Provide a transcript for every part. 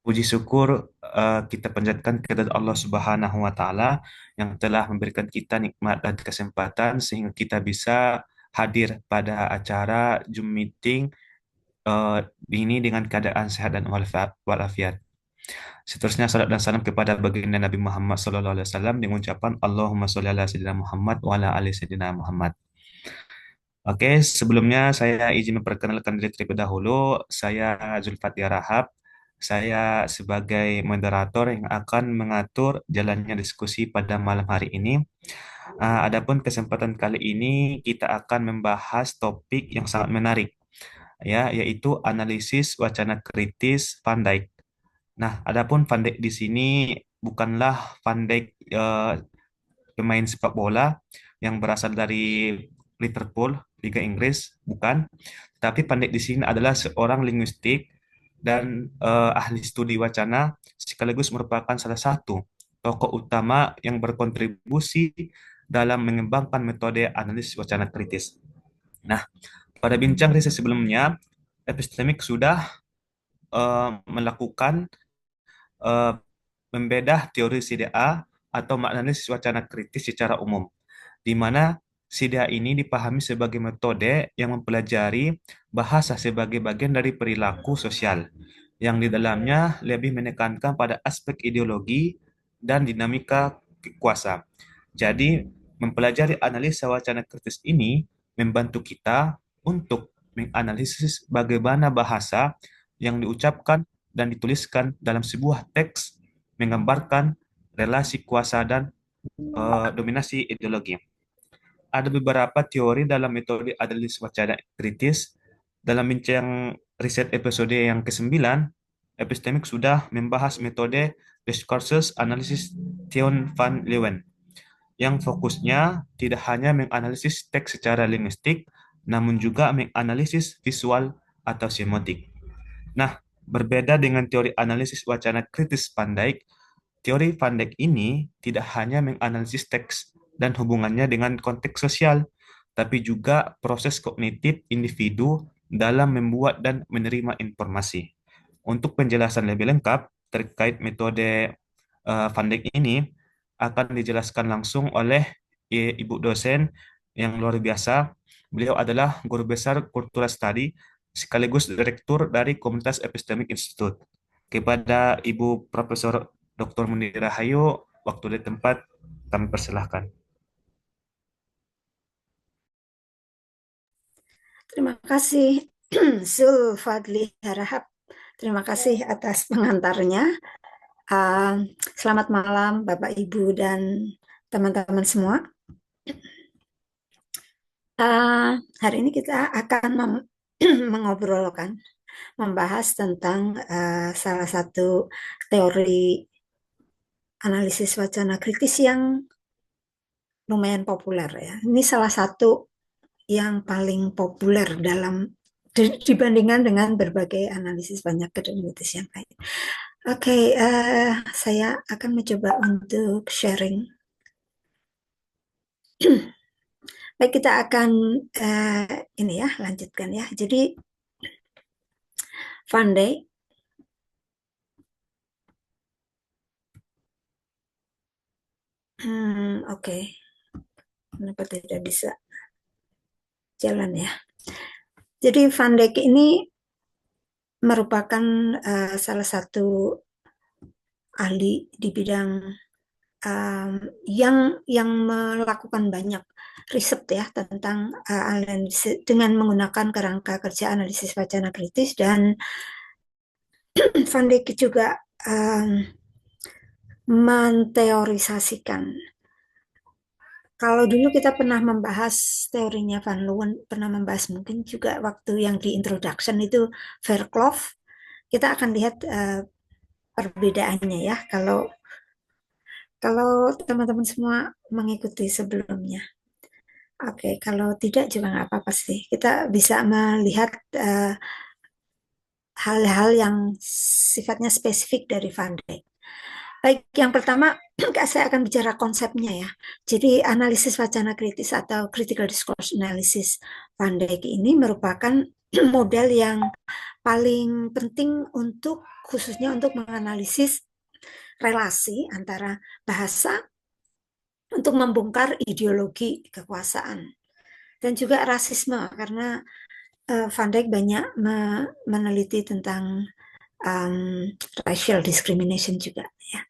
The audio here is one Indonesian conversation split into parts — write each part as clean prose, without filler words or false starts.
Puji syukur kita panjatkan kepada Allah Subhanahu wa taala yang telah memberikan kita nikmat dan kesempatan sehingga kita bisa hadir pada acara Zoom meeting ini dengan keadaan sehat dan walafiat. Seterusnya salat dan salam kepada baginda Nabi Muhammad SAW dengan ucapan Allahumma sholli ala sayyidina Muhammad wa ala ali sayyidina Muhammad. Oke, sebelumnya saya izin memperkenalkan diri terlebih dahulu. Saya Zulfat Rahab. Saya sebagai moderator yang akan mengatur jalannya diskusi pada malam hari ini. Adapun kesempatan kali ini kita akan membahas topik yang sangat menarik, ya, yaitu analisis wacana kritis Van Dijk. Nah, adapun Van Dijk di sini bukanlah Van Dijk pemain sepak bola yang berasal dari Liverpool, Liga Inggris, bukan. Tapi Pandek di sini adalah seorang linguistik dan ahli studi wacana sekaligus merupakan salah satu tokoh utama yang berkontribusi dalam mengembangkan metode analisis wacana kritis. Nah, pada bincang riset sebelumnya, epistemik sudah melakukan eh, membedah teori CDA atau analisis wacana kritis secara umum, di mana SIDA ini dipahami sebagai metode yang mempelajari bahasa sebagai bagian dari perilaku sosial, yang di dalamnya lebih menekankan pada aspek ideologi dan dinamika kuasa. Jadi, mempelajari analisa wacana kritis ini membantu kita untuk menganalisis bagaimana bahasa yang diucapkan dan dituliskan dalam sebuah teks menggambarkan relasi kuasa dan dominasi ideologi. Ada beberapa teori dalam metode analisis wacana kritis. Dalam bincang riset episode yang ke-9, epistemik sudah membahas metode discourses analysis Theon van Leeuwen, yang fokusnya tidak hanya menganalisis teks secara linguistik, namun juga menganalisis visual atau semiotik. Nah, berbeda dengan teori analisis wacana kritis Van Dijk, teori Van Dijk ini tidak hanya menganalisis teks dan hubungannya dengan konteks sosial, tapi juga proses kognitif individu dalam membuat dan menerima informasi. Untuk penjelasan lebih lengkap terkait metode Van Dijk ini akan dijelaskan langsung oleh Ibu dosen yang luar biasa. Beliau adalah guru besar Cultural Study sekaligus direktur dari Komunitas Epistemic Institute. Kepada Ibu Profesor Dr. Mundira Hayu, waktu dan tempat kami persilahkan. Terima kasih, Zulfadli Harahap. Terima kasih atas pengantarnya. Selamat malam, Bapak, Ibu, dan teman-teman semua. Hari ini kita akan mengobrolkan, membahas tentang salah satu teori analisis wacana kritis yang lumayan populer ya. Ini salah satu yang paling populer dibandingkan dengan berbagai analisis banyak kritis yang lain. Oke, saya akan mencoba untuk sharing. Baik, kita akan ini ya, lanjutkan ya. Jadi Van Dijk oke. Kenapa tidak bisa jalan ya? Jadi Van Dijk ini merupakan salah satu ahli di bidang yang melakukan banyak riset ya tentang analisis dengan menggunakan kerangka kerja analisis wacana kritis, dan Van Dijk juga menteorisasikan. Kalau dulu kita pernah membahas teorinya Van Leeuwen, pernah membahas mungkin juga waktu yang di introduction itu Verclov, kita akan lihat perbedaannya ya kalau teman-teman semua mengikuti sebelumnya. Oke, kalau tidak juga nggak apa-apa sih. Kita bisa melihat hal-hal yang sifatnya spesifik dari Van Dijk. Baik, yang pertama saya akan bicara konsepnya ya. Jadi analisis wacana kritis atau critical discourse analysis Van Dijk ini merupakan model yang paling penting untuk khususnya untuk menganalisis relasi antara bahasa untuk membongkar ideologi kekuasaan dan juga rasisme karena Van Dijk banyak meneliti tentang um, racial discrimination juga ya.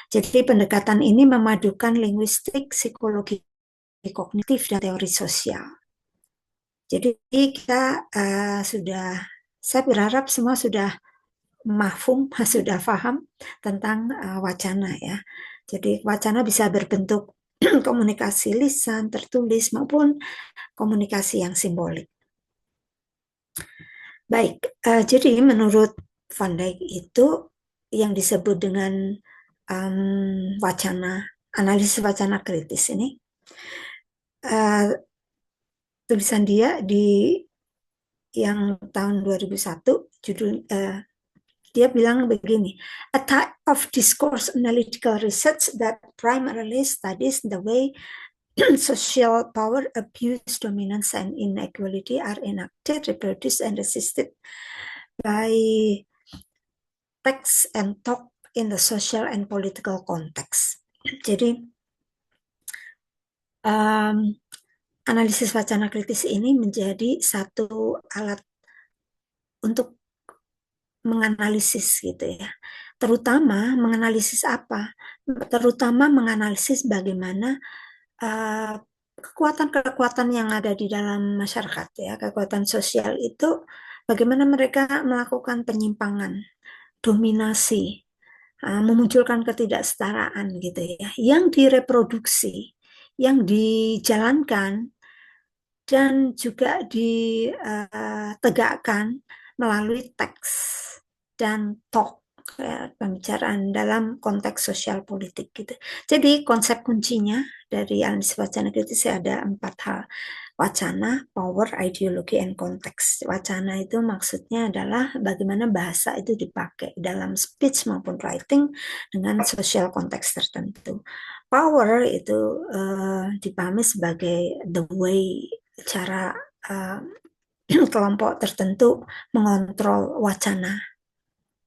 Jadi pendekatan ini memadukan linguistik, psikologi kognitif dan teori sosial. Jadi kita saya berharap semua sudah mafhum, sudah paham tentang wacana ya. Jadi wacana bisa berbentuk komunikasi lisan, tertulis maupun komunikasi yang simbolik. Baik, jadi menurut Van Dijk itu yang disebut dengan wacana, analisis wacana kritis ini, tulisan dia di yang tahun 2001, dia bilang begini, a type of discourse analytical research that primarily studies the way social power, abuse, dominance, and inequality are enacted, reproduced, and resisted by text and talk in the social and political context. Jadi, analisis wacana kritis ini menjadi satu alat untuk menganalisis gitu ya. Terutama menganalisis apa? Terutama menganalisis bagaimana uh, kekuatan-kekuatan yang ada di dalam masyarakat ya, kekuatan sosial itu bagaimana mereka melakukan penyimpangan, dominasi, memunculkan ketidaksetaraan gitu ya, yang direproduksi, yang dijalankan dan juga ditegakkan melalui teks dan talk ya, pembicaraan dalam konteks sosial politik gitu. Jadi konsep kuncinya dari analisis wacana kritis ada 4 hal. Wacana, power, ideologi, and konteks. Wacana itu maksudnya adalah bagaimana bahasa itu dipakai dalam speech maupun writing dengan social konteks tertentu. Power itu dipahami sebagai the way, cara kelompok tertentu mengontrol wacana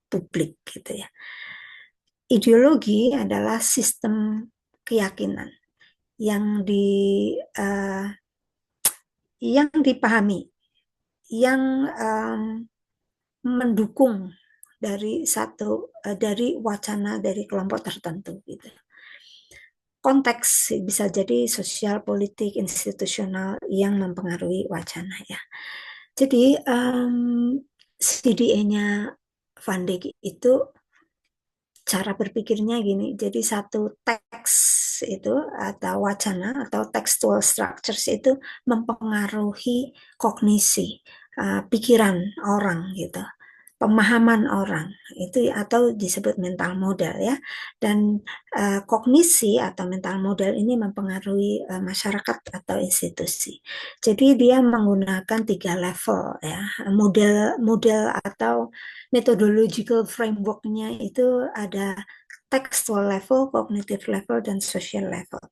publik gitu ya. Ideologi adalah sistem keyakinan yang uh, yang dipahami, yang mendukung dari wacana dari kelompok tertentu gitu. Konteks bisa jadi sosial, politik, institusional yang mempengaruhi wacana ya. Jadi CDA-nya Van Dijk itu cara berpikirnya gini. Jadi satu teks itu atau wacana atau textual structures itu mempengaruhi kognisi, pikiran orang gitu, pemahaman orang itu atau disebut mental model ya. Dan kognisi atau mental model ini mempengaruhi masyarakat atau institusi. Jadi dia menggunakan 3 level ya, model atau methodological framework-nya itu ada textual level, cognitive level, dan social level.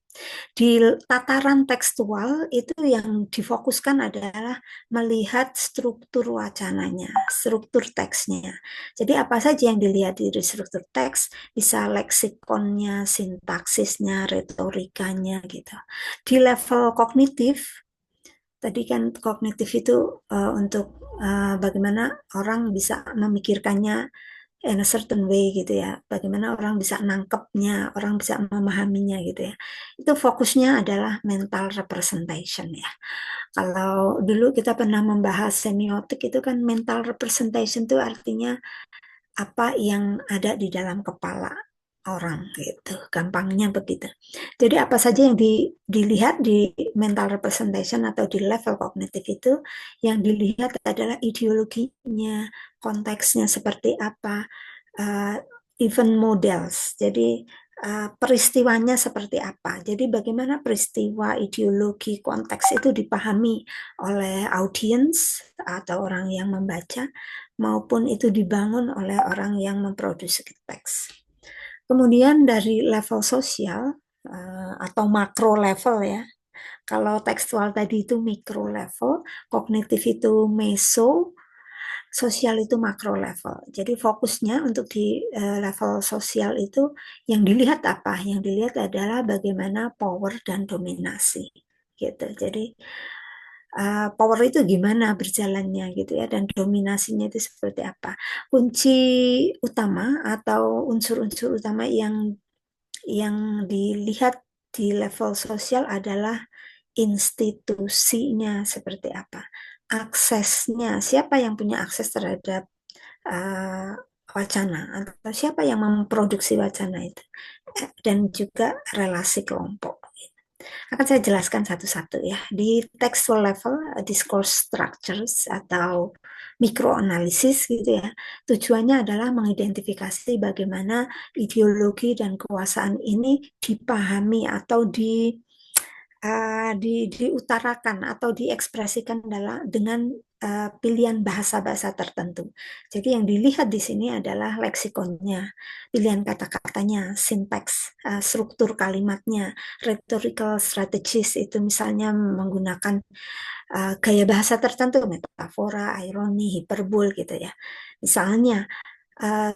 Di tataran tekstual itu yang difokuskan adalah melihat struktur wacananya, struktur teksnya. Jadi apa saja yang dilihat dari struktur teks, bisa leksikonnya, sintaksisnya, retorikanya gitu. Di level kognitif, tadi kan kognitif itu untuk bagaimana orang bisa memikirkannya in a certain way gitu ya. Bagaimana orang bisa nangkepnya, orang bisa memahaminya gitu ya. Itu fokusnya adalah mental representation ya. Kalau dulu kita pernah membahas semiotik itu kan mental representation itu artinya apa yang ada di dalam kepala orang gitu. Gampangnya begitu. Jadi apa saja yang dilihat di mental representation atau di level kognitif itu yang dilihat adalah ideologinya, konteksnya seperti apa, uh, event models. Jadi peristiwanya seperti apa. Jadi bagaimana peristiwa, ideologi, konteks itu dipahami oleh audiens atau orang yang membaca maupun itu dibangun oleh orang yang memproduksi teks. Kemudian dari level sosial atau makro level ya, Kalau tekstual tadi itu mikro level, kognitif itu meso, sosial itu makro level. Jadi fokusnya untuk di level sosial itu yang dilihat apa? Yang dilihat adalah bagaimana power dan dominasi gitu. Jadi power itu gimana berjalannya gitu ya, dan dominasinya itu seperti apa. Kunci utama atau unsur-unsur utama yang dilihat di level sosial adalah institusinya seperti apa, aksesnya, siapa yang punya akses terhadap uh, wacana atau siapa yang memproduksi wacana itu, dan juga relasi kelompok. Akan saya jelaskan satu-satu ya. Di textual level, discourse structures atau mikroanalisis gitu ya. Tujuannya adalah mengidentifikasi bagaimana ideologi dan kekuasaan ini dipahami atau diutarakan atau diekspresikan dengan pilihan bahasa-bahasa tertentu. Jadi yang dilihat di sini adalah leksikonnya, pilihan kata-katanya, sintaks, struktur kalimatnya, rhetorical strategies itu misalnya menggunakan gaya bahasa tertentu, metafora, ironi, hiperbol gitu ya. Misalnya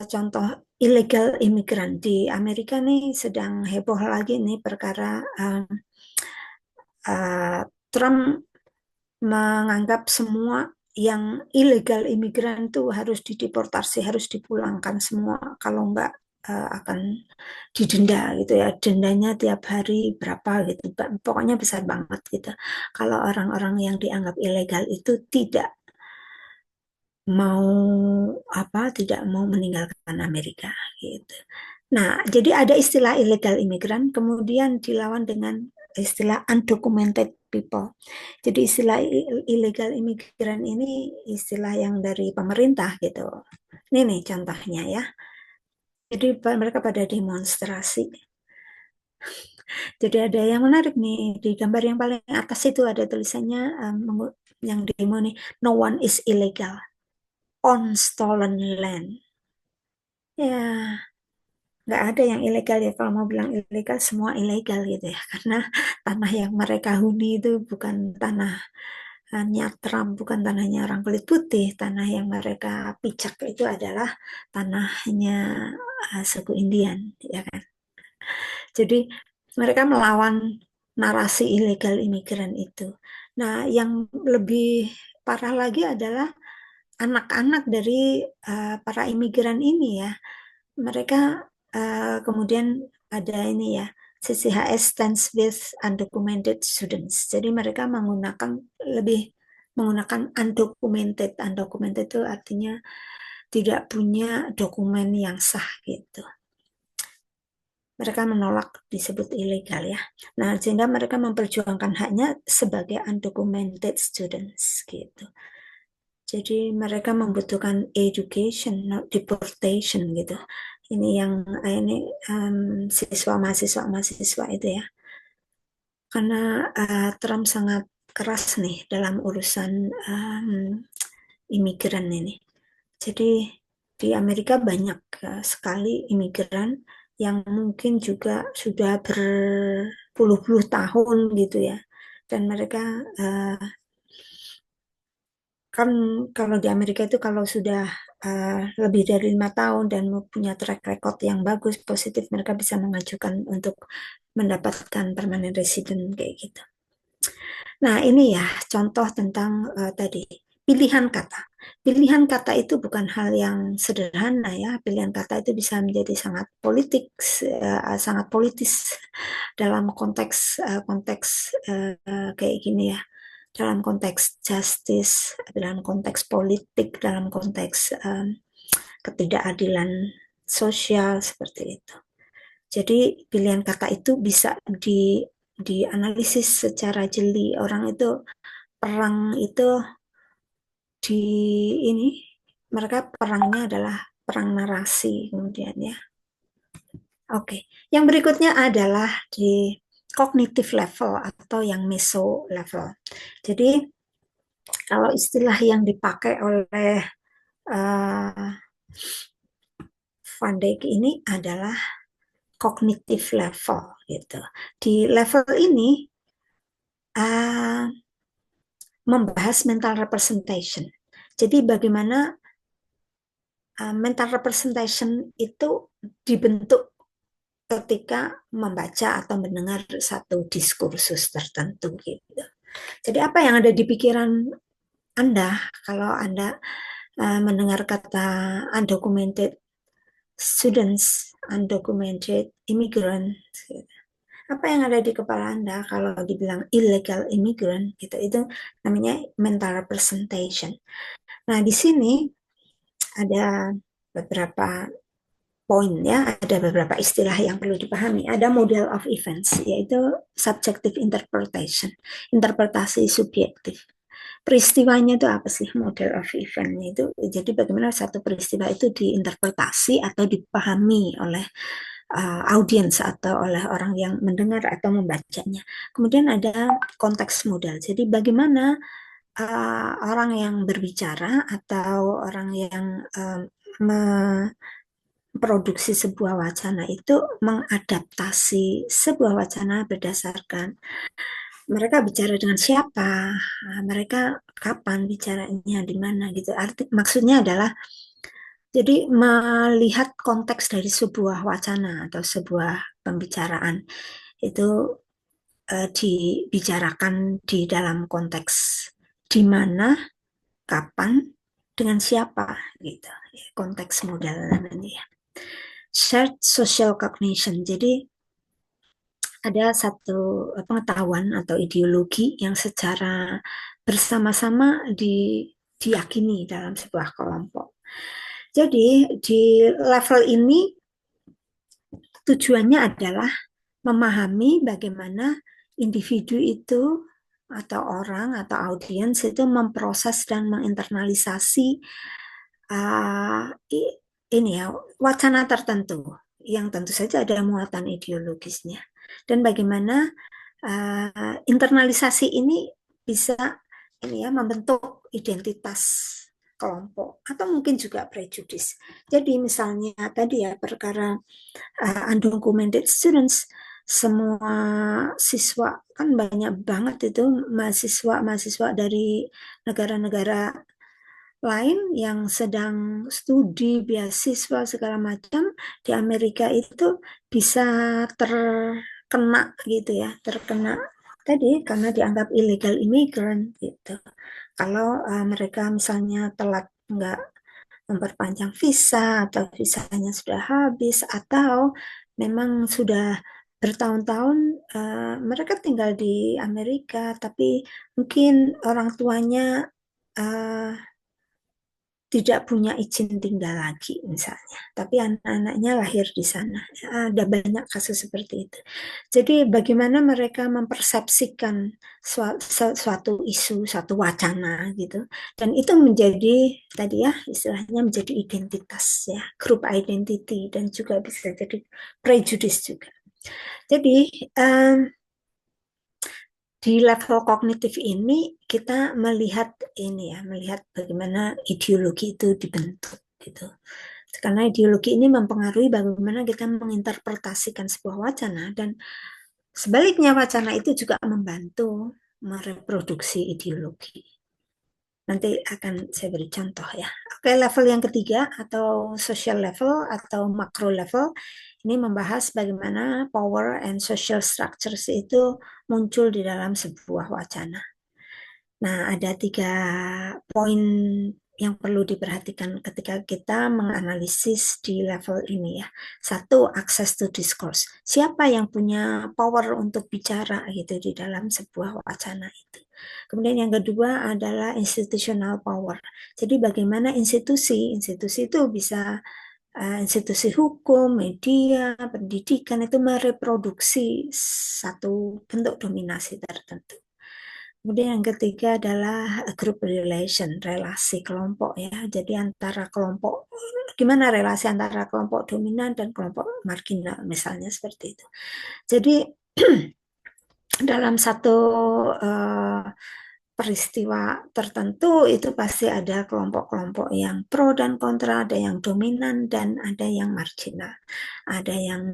contoh illegal imigran di Amerika nih sedang heboh lagi nih perkara uh, Trump menganggap semua yang ilegal imigran itu harus dideportasi, harus dipulangkan semua. Kalau enggak akan didenda gitu ya. Dendanya tiap hari berapa gitu. Pokoknya besar banget gitu. Kalau orang-orang yang dianggap ilegal itu mau tidak mau meninggalkan Amerika gitu. Nah, jadi ada istilah illegal imigran, kemudian dilawan dengan istilah undocumented people. Jadi istilah illegal imigran ini istilah yang dari pemerintah gitu. Ini nih contohnya ya. Jadi mereka pada demonstrasi. Jadi ada yang menarik nih di gambar yang paling atas itu ada tulisannya yang demo nih, no one is illegal on stolen land. Ya, nggak ada yang ilegal ya. Kalau mau bilang ilegal, semua ilegal gitu ya. Karena tanah yang mereka huni itu bukan tanahnya Trump, bukan tanahnya orang kulit putih. Tanah yang mereka pijak itu adalah tanahnya suku Indian, ya kan. Jadi mereka melawan narasi ilegal imigran itu. Nah, yang lebih parah lagi adalah anak-anak dari para imigran ini ya, mereka kemudian ada ini ya, CCHS stands with undocumented students. Jadi mereka lebih menggunakan undocumented. Undocumented itu artinya tidak punya dokumen yang sah gitu. Mereka menolak disebut ilegal ya. Nah, sehingga mereka memperjuangkan haknya sebagai undocumented students gitu. Jadi mereka membutuhkan education, not deportation gitu. Ini siswa-mahasiswa itu ya. Karena Trump sangat keras nih dalam urusan imigran ini. Jadi di Amerika banyak sekali imigran yang mungkin juga sudah berpuluh-puluh tahun gitu ya. Dan mereka kan kalau di Amerika itu kalau sudah lebih dari 5 tahun dan punya track record yang bagus, positif, mereka bisa mengajukan untuk mendapatkan permanent resident kayak gitu. Nah, ini ya contoh tentang tadi pilihan kata. Pilihan kata itu bukan hal yang sederhana ya. Pilihan kata itu bisa menjadi sangat politis dalam konteks kayak gini ya. Dalam konteks justice, dalam konteks politik, dalam konteks ketidakadilan sosial seperti itu. Jadi pilihan kata itu bisa dianalisis secara jeli. Orang itu perang itu di ini mereka perangnya adalah perang narasi kemudian ya. Oke, yang berikutnya adalah di cognitive level atau yang meso level. Jadi kalau istilah yang dipakai oleh uh, Van Dijk ini adalah cognitive level gitu. Di level ini uh, membahas mental representation. Jadi bagaimana mental representation itu dibentuk ketika membaca atau mendengar satu diskursus tertentu gitu. Jadi apa yang ada di pikiran Anda kalau Anda mendengar kata undocumented students, undocumented immigrant, gitu. Apa yang ada di kepala Anda kalau dibilang illegal immigrant gitu, itu namanya mental representation. Nah, di sini ada beberapa poin ya, ada beberapa istilah yang perlu dipahami. Ada model of events, yaitu subjective interpretation, interpretasi subjektif. Peristiwanya itu apa sih model of eventnya itu? Jadi bagaimana satu peristiwa itu diinterpretasi atau dipahami oleh audiens atau oleh orang yang mendengar atau membacanya. Kemudian ada konteks modal. Jadi bagaimana orang yang berbicara atau orang yang memproduksi sebuah wacana itu mengadaptasi sebuah wacana berdasarkan mereka bicara dengan siapa, mereka kapan bicaranya, di mana gitu. Maksudnya adalah jadi melihat konteks dari sebuah wacana atau sebuah pembicaraan itu dibicarakan di dalam konteks di mana, kapan, dengan siapa gitu. Konteks modal namanya ya. Shared social cognition. Jadi ada satu pengetahuan atau ideologi yang secara bersama-sama diyakini dalam sebuah kelompok. Jadi di level ini tujuannya adalah memahami bagaimana individu itu atau orang atau audiens itu memproses dan menginternalisasi uh, ini ya wacana tertentu yang tentu saja ada muatan ideologisnya dan bagaimana internalisasi ini bisa ini ya membentuk identitas kelompok atau mungkin juga prejudis. Jadi misalnya tadi ya perkara undocumented students, semua siswa kan banyak banget itu mahasiswa-mahasiswa dari negara-negara lain yang sedang studi beasiswa segala macam di Amerika itu bisa terkena gitu ya, terkena tadi karena dianggap illegal immigrant gitu. Kalau mereka misalnya telat nggak memperpanjang visa atau visanya sudah habis atau memang sudah bertahun-tahun mereka tinggal di Amerika tapi mungkin orang tuanya uh, tidak punya izin tinggal lagi misalnya, tapi anak-anaknya lahir di sana. Ada banyak kasus seperti itu. Jadi bagaimana mereka mempersepsikan suatu isu, suatu wacana gitu, dan itu menjadi tadi ya istilahnya menjadi identitas ya, group identity dan juga bisa jadi prejudice juga. Jadi di level kognitif ini kita melihat ini ya, melihat bagaimana ideologi itu dibentuk gitu. Karena ideologi ini mempengaruhi bagaimana kita menginterpretasikan sebuah wacana dan sebaliknya wacana itu juga membantu mereproduksi ideologi. Nanti akan saya beri contoh ya. Oke, level yang ketiga atau social level atau macro level ini membahas bagaimana power and social structures itu muncul di dalam sebuah wacana. Nah, ada 3 poin yang perlu diperhatikan ketika kita menganalisis di level ini ya. Satu, access to discourse. Siapa yang punya power untuk bicara gitu di dalam sebuah wacana itu. Kemudian yang kedua adalah institutional power. Jadi bagaimana institusi itu bisa institusi hukum, media, pendidikan itu mereproduksi satu bentuk dominasi tertentu. Kemudian yang ketiga adalah group relation, relasi kelompok ya. Jadi antara kelompok, gimana relasi antara kelompok dominan dan kelompok marginal misalnya seperti itu. Jadi dalam satu uh, peristiwa tertentu itu pasti ada kelompok-kelompok yang pro dan kontra, ada yang dominan dan ada yang marginal, ada yang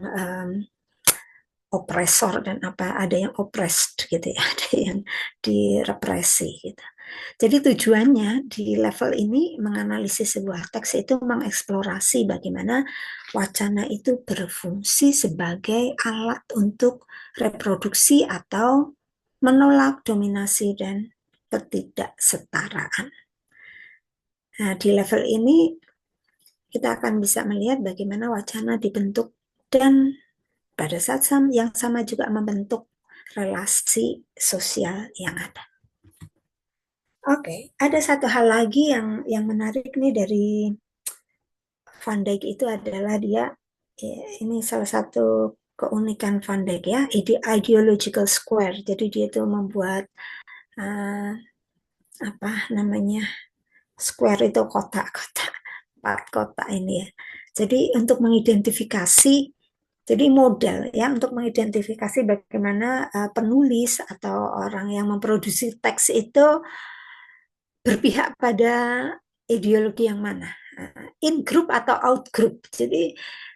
oppresor dan apa ada yang oppressed gitu ya, ada yang direpresi gitu. Jadi tujuannya di level ini menganalisis sebuah teks itu mengeksplorasi bagaimana wacana itu berfungsi sebagai alat untuk reproduksi atau menolak dominasi dan ketidaksetaraan. Nah, di level ini kita akan bisa melihat bagaimana wacana dibentuk dan pada saat yang sama juga membentuk relasi sosial yang ada. Oke, ada satu hal lagi yang menarik nih dari Van Dijk itu adalah dia ini salah satu keunikan Van Dijk ya, ideological square. Jadi dia itu membuat uh, apa namanya square itu kotak-kotak, empat kotak ini ya. Jadi untuk mengidentifikasi, jadi model ya untuk mengidentifikasi bagaimana penulis atau orang yang memproduksi teks itu berpihak pada ideologi yang mana, in group atau out group. Jadi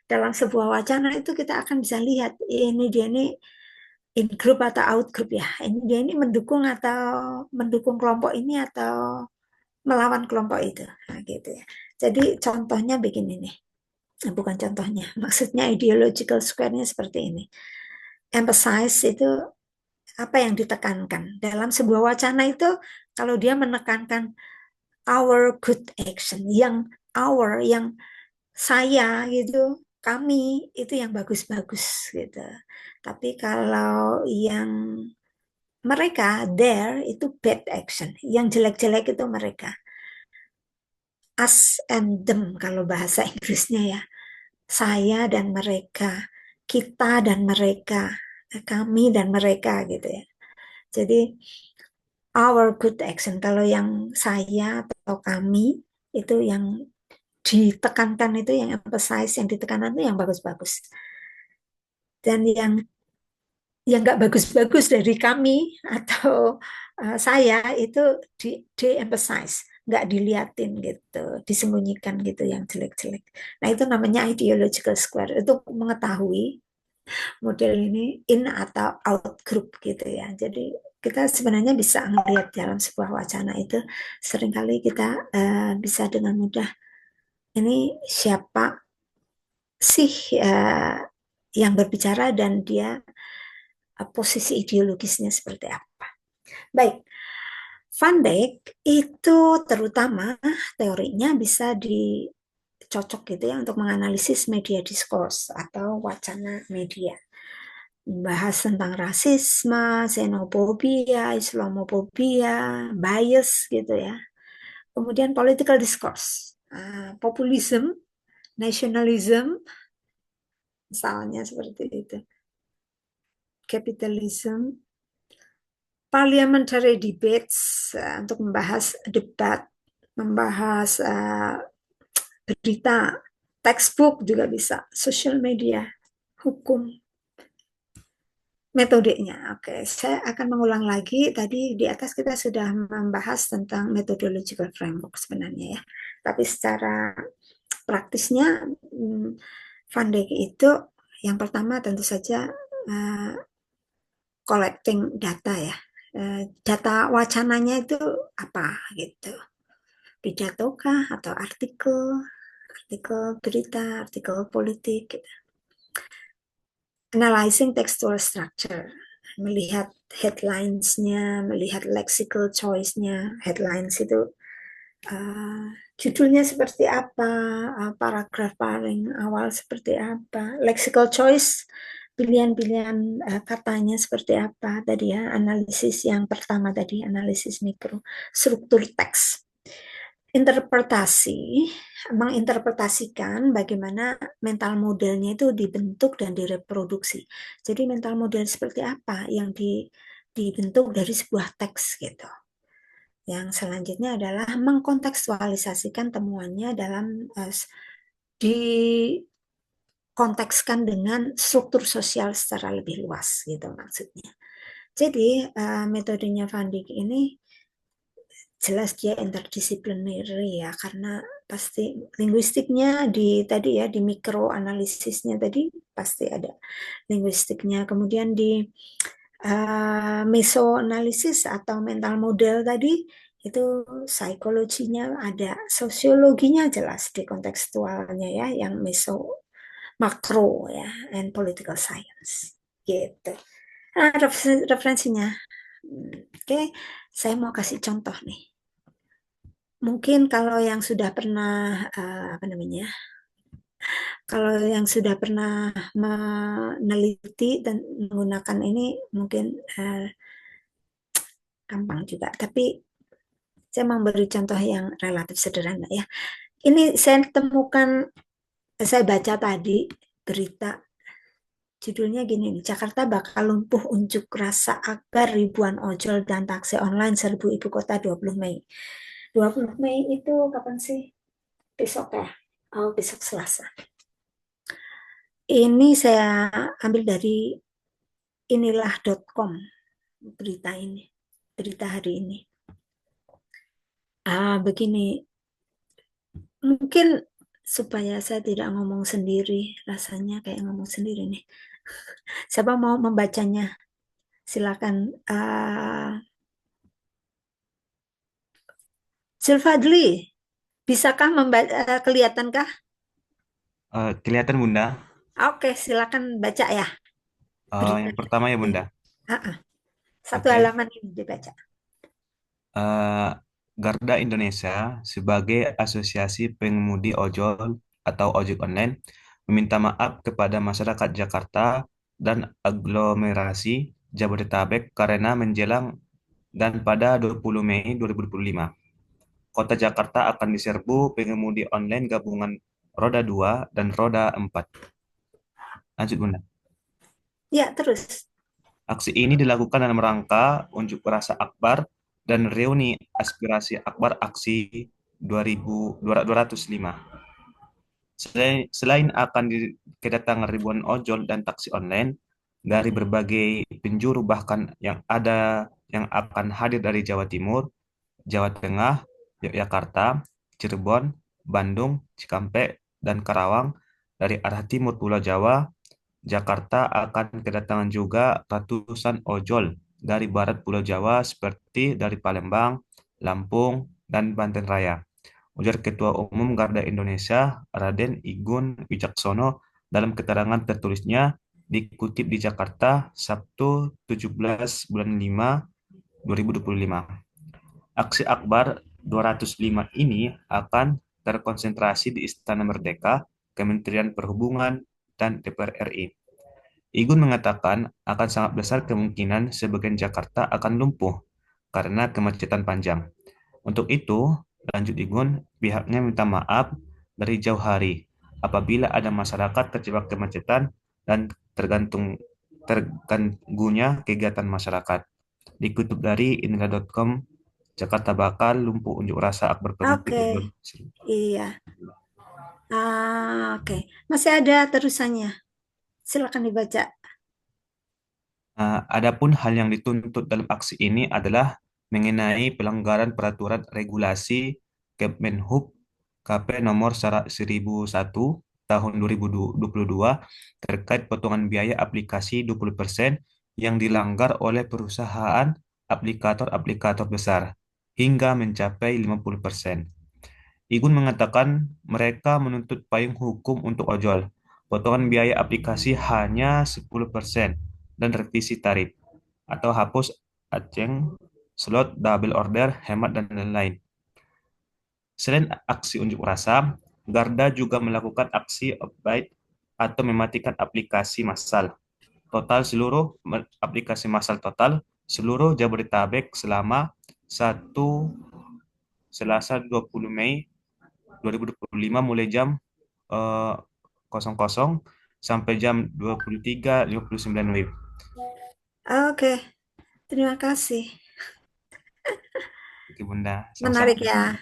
dalam sebuah wacana itu kita akan bisa lihat ini dia ini in group atau out group ya. Ini dia ini mendukung atau mendukung kelompok ini atau melawan kelompok itu. Nah, gitu ya. Jadi contohnya begini nih. Bukan contohnya, maksudnya ideological square-nya seperti ini. Emphasize itu apa yang ditekankan. Dalam sebuah wacana itu, kalau dia menekankan our good action, yang our, yang saya gitu, kami, itu yang bagus-bagus gitu. Tapi kalau yang mereka, their, itu bad action. Yang jelek-jelek itu mereka. Us and them kalau bahasa Inggrisnya ya. Saya dan mereka, kita dan mereka, kami dan mereka gitu ya. Jadi our good action kalau yang saya atau kami itu yang ditekankan itu yang emphasize, yang ditekankan itu yang bagus-bagus. Dan yang nggak bagus-bagus dari kami atau saya itu di-emphasize, nggak diliatin gitu, disembunyikan gitu yang jelek-jelek. Nah itu namanya ideological square, itu mengetahui model ini in atau out group gitu ya. Jadi kita sebenarnya bisa melihat dalam sebuah wacana itu seringkali kita bisa dengan mudah ini siapa sih yang berbicara dan dia posisi ideologisnya seperti apa. Baik, Van Dijk itu terutama teorinya bisa dicocok gitu ya untuk menganalisis media discourse atau wacana media. Bahas tentang rasisme, xenofobia, Islamofobia, bias gitu ya. Kemudian political discourse, populism, nationalism, misalnya seperti itu. Capitalism, parliamentary debates untuk membahas debat, membahas berita, textbook juga bisa, social media, hukum, metodenya. Oke, saya akan mengulang lagi. Tadi di atas kita sudah membahas tentang methodological framework sebenarnya ya. Tapi secara praktisnya Van Dijk itu yang pertama tentu saja collecting data ya. Data wacananya itu apa gitu. Pidato kah atau artikel, artikel berita, artikel politik gitu. Analyzing textual structure, melihat headlines-nya, melihat lexical choice-nya. Headlines itu judulnya seperti apa, paragraf paling awal seperti apa, lexical choice, pilihan-pilihan katanya seperti apa tadi ya, analisis yang pertama tadi, analisis mikro, struktur teks. Interpretasi, menginterpretasikan bagaimana mental modelnya itu dibentuk dan direproduksi. Jadi mental model seperti apa yang dibentuk dari sebuah teks gitu. Yang selanjutnya adalah mengkontekstualisasikan temuannya dalam dikontekskan dengan struktur sosial secara lebih luas gitu maksudnya. Jadi metodenya Van Dijk ini jelas dia interdisciplinary ya, karena pasti linguistiknya di tadi ya, di mikroanalisisnya tadi pasti ada linguistiknya. Kemudian di mesoanalisis atau mental model tadi itu psikologinya ada, sosiologinya jelas di kontekstualnya ya, yang meso makro ya, and political science gitu. Nah, referensinya. Oke, saya mau kasih contoh nih. Mungkin kalau yang sudah pernah apa namanya? Kalau yang sudah pernah meneliti dan menggunakan ini mungkin gampang juga. Tapi saya mau beri contoh yang relatif sederhana ya. Ini saya temukan, saya baca tadi berita judulnya gini nih, Jakarta bakal lumpuh unjuk rasa agar ribuan ojol dan taksi online serbu ibu kota 20 Mei. 20 Mei itu kapan sih? Besok ya? Oh, besok Selasa. Ini saya ambil dari inilah.com berita ini, berita hari ini. Begini, mungkin supaya saya tidak ngomong sendiri, rasanya kayak ngomong sendiri nih. Siapa mau membacanya? Silakan. Silvadli, bisakah membaca, kelihatankah? Kelihatan Bunda. Oke, silakan baca ya berita Yang pertama ya ini. Bunda. Ah, ah. Satu Oke. halaman ini dibaca. Eh, Garda Indonesia sebagai Asosiasi Pengemudi Ojol atau ojek online meminta maaf kepada masyarakat Jakarta dan aglomerasi Jabodetabek karena menjelang dan pada 20 Mei 2025, Kota Jakarta akan diserbu pengemudi online gabungan roda 2 dan roda 4. Lanjut Bunda. Ya, terus. Aksi ini dilakukan dalam rangka unjuk rasa Akbar dan reuni aspirasi Akbar Aksi 2205. Selain akan kedatangan ribuan ojol dan taksi online dari berbagai penjuru bahkan yang akan hadir dari Jawa Timur, Jawa Tengah, Yogyakarta, Cirebon, Bandung, Cikampek, dan Karawang dari arah timur Pulau Jawa, Jakarta akan kedatangan juga ratusan ojol dari barat Pulau Jawa seperti dari Palembang, Lampung, dan Banten Raya. Ujar Ketua Umum Garda Indonesia, Raden Igun Wicaksono dalam keterangan tertulisnya dikutip di Jakarta, Sabtu 17 bulan 5 2025. Aksi Akbar 205 ini akan terkonsentrasi di Istana Merdeka, Kementerian Perhubungan, dan DPR RI. Igun mengatakan akan sangat besar kemungkinan sebagian Jakarta akan lumpuh karena kemacetan panjang. Untuk itu, lanjut Igun, pihaknya minta maaf dari jauh hari apabila ada masyarakat terjebak kemacetan dan terganggunya kegiatan masyarakat. Dikutip dari inilah.com, Jakarta bakal lumpuh unjuk rasa Akbar penutup Oke, ojol. iya. Oke, masih ada terusannya. Silakan dibaca. Adapun hal yang dituntut dalam aksi ini adalah mengenai pelanggaran peraturan regulasi Kemenhub KP nomor 1001 tahun 2022 terkait potongan biaya aplikasi 20% yang dilanggar oleh perusahaan aplikator-aplikator besar hingga mencapai 50%. Igun mengatakan mereka menuntut payung hukum untuk ojol. Potongan biaya aplikasi hanya 10% dan revisi tarif atau hapus aceng, slot, double order, hemat, dan lain-lain. Selain aksi unjuk rasa, Garda juga melakukan aksi offbite atau mematikan aplikasi massal. Aplikasi massal total seluruh Jabodetabek selama 1 Selasa 20 Mei 2025 mulai jam 00 sampai jam 23.59 WIB. Oke, terima kasih. Oke Bunda, sama-sama. Menarik ya.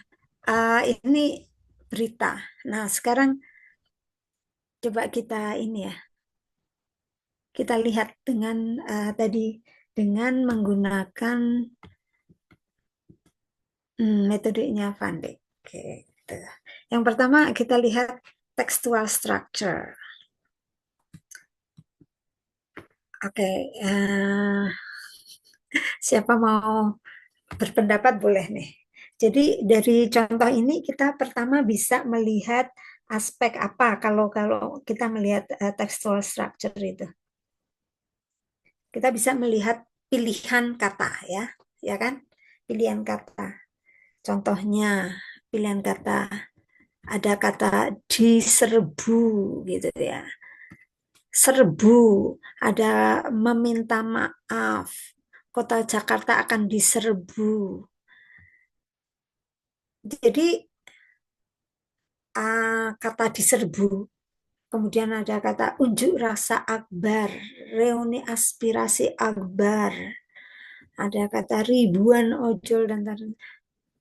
Ini berita. Nah, sekarang coba kita ini ya, kita lihat dengan tadi dengan menggunakan Metodenya Van Dijk. Gitu. Yang pertama kita lihat textual structure. Oke, siapa mau berpendapat boleh nih. Jadi dari contoh ini kita pertama bisa melihat aspek apa kalau kalau kita melihat textual structure itu. Kita bisa melihat pilihan kata ya, ya kan? Pilihan kata. Contohnya pilihan kata ada kata diserbu gitu ya. Serbu, ada meminta maaf. Kota Jakarta akan diserbu. Jadi kata diserbu. Kemudian ada kata unjuk rasa akbar, reuni aspirasi akbar. Ada kata ribuan ojol dan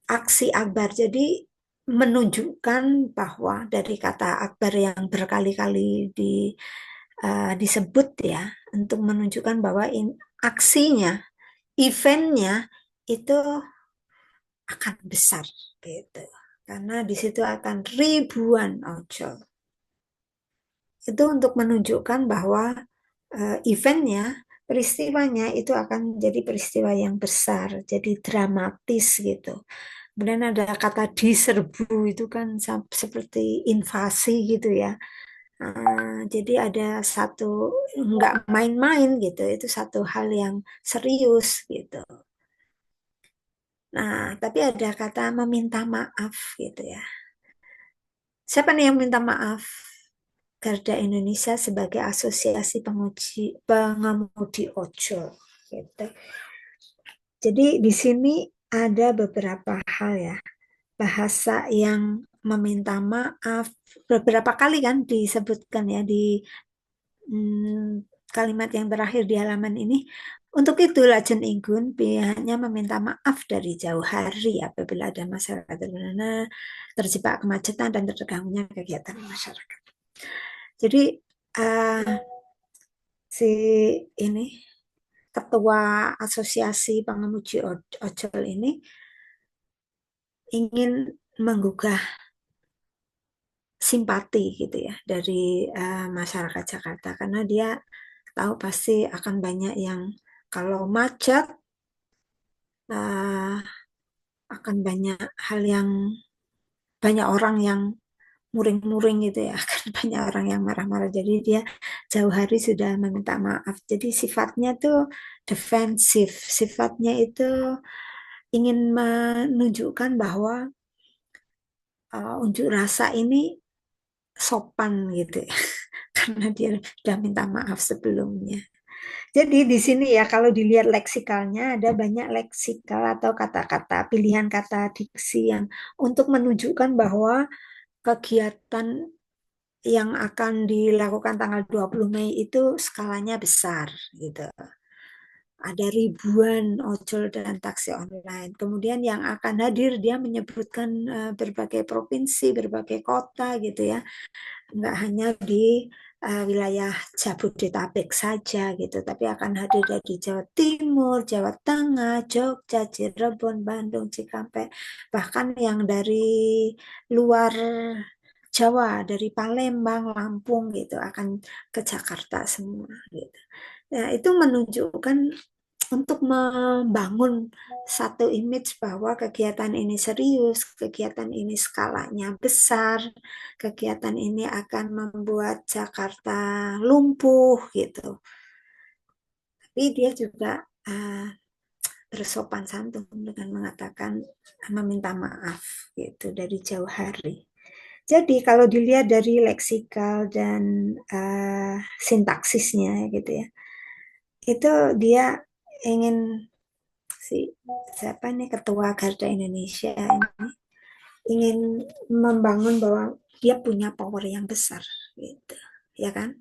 aksi akbar. Jadi menunjukkan bahwa dari kata akbar yang berkali-kali disebut ya, untuk menunjukkan bahwa aksinya, eventnya itu akan besar gitu. Karena di situ akan ribuan ojol. Itu untuk menunjukkan bahwa eventnya, peristiwanya itu akan jadi peristiwa yang besar, jadi dramatis gitu. Kemudian ada kata diserbu itu kan seperti invasi gitu ya. Jadi ada satu nggak main-main gitu, itu satu hal yang serius gitu. Nah, tapi ada kata meminta maaf gitu ya. Siapa nih yang minta maaf? Garda Indonesia sebagai asosiasi pengemudi ojol gitu. Jadi di sini ada beberapa hal ya, bahasa yang meminta maaf beberapa kali kan disebutkan ya di kalimat yang terakhir di halaman ini. Untuk itu Lajen Inggun pihaknya meminta maaf dari jauh hari apabila ada masyarakat terjebak kemacetan dan terganggunya kegiatan masyarakat. Jadi uh, si ini ketua asosiasi pengemudi ojol ini ingin menggugah simpati gitu ya dari masyarakat Jakarta karena dia tahu pasti akan banyak yang kalau macet uh, akan banyak hal yang banyak orang yang muring-muring gitu ya akan banyak orang yang marah-marah jadi dia jauh hari sudah meminta maaf jadi sifatnya tuh defensif sifatnya itu ingin menunjukkan bahwa unjuk rasa ini sopan gitu ya karena dia sudah minta maaf sebelumnya. Jadi di sini ya kalau dilihat leksikalnya ada banyak leksikal atau kata-kata pilihan kata diksi yang untuk menunjukkan bahwa kegiatan yang akan dilakukan tanggal 20 Mei itu skalanya besar gitu. Ada ribuan ojol dan taksi online. Kemudian yang akan hadir dia menyebutkan berbagai provinsi, berbagai kota gitu ya. Nggak hanya di wilayah Jabodetabek saja gitu, tapi akan hadir dari Jawa Timur, Jawa Tengah, Jogja, Cirebon, Bandung, Cikampek, bahkan yang dari luar Jawa, dari Palembang, Lampung gitu akan ke Jakarta semua gitu. Nah, itu menunjukkan untuk membangun satu image bahwa kegiatan ini serius, kegiatan ini skalanya besar, kegiatan ini akan membuat Jakarta lumpuh gitu. Tapi dia juga uh, bersopan santun dengan mengatakan meminta maaf gitu dari jauh hari. Jadi kalau dilihat dari leksikal dan sintaksisnya gitu ya, itu dia ingin si siapa nih ketua Garda Indonesia ini ingin membangun bahwa dia punya power yang besar gitu ya kan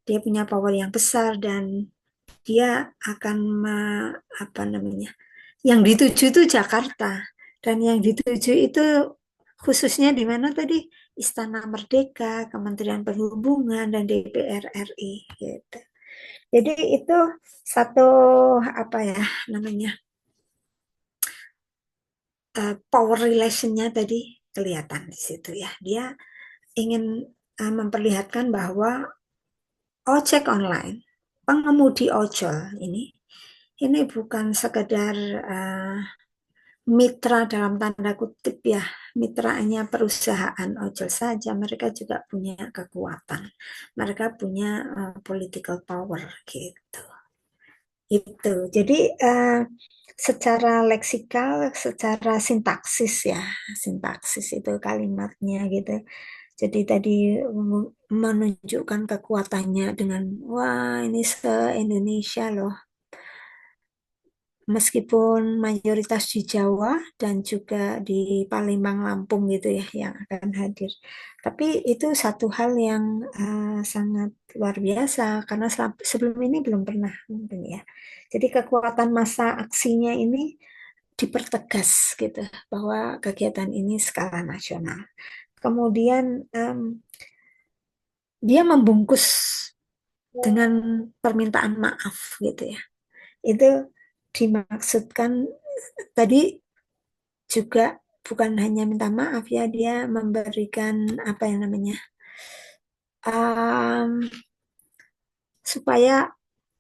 dia punya power yang besar dan dia akan apa namanya yang dituju itu Jakarta dan yang dituju itu khususnya di mana tadi Istana Merdeka, Kementerian Perhubungan dan DPR RI gitu. Jadi itu satu apa ya namanya power relationnya tadi kelihatan di situ ya. Dia ingin memperlihatkan bahwa ojek online, pengemudi ojol ini bukan sekedar uh, mitra dalam tanda kutip ya, mitranya perusahaan ojol saja, mereka juga punya kekuatan, mereka punya political power gitu. Itu. Jadi secara leksikal, secara sintaksis ya, sintaksis itu kalimatnya gitu. Jadi tadi menunjukkan kekuatannya dengan wah ini se-Indonesia loh. Meskipun mayoritas di Jawa dan juga di Palembang, Lampung gitu ya yang akan hadir. Tapi itu satu hal yang sangat luar biasa karena sebelum ini belum pernah mungkin ya. Jadi kekuatan massa aksinya ini dipertegas gitu bahwa kegiatan ini skala nasional. Kemudian dia membungkus dengan permintaan maaf gitu ya. Itu dimaksudkan tadi juga bukan hanya minta maaf ya, dia memberikan apa yang namanya um, supaya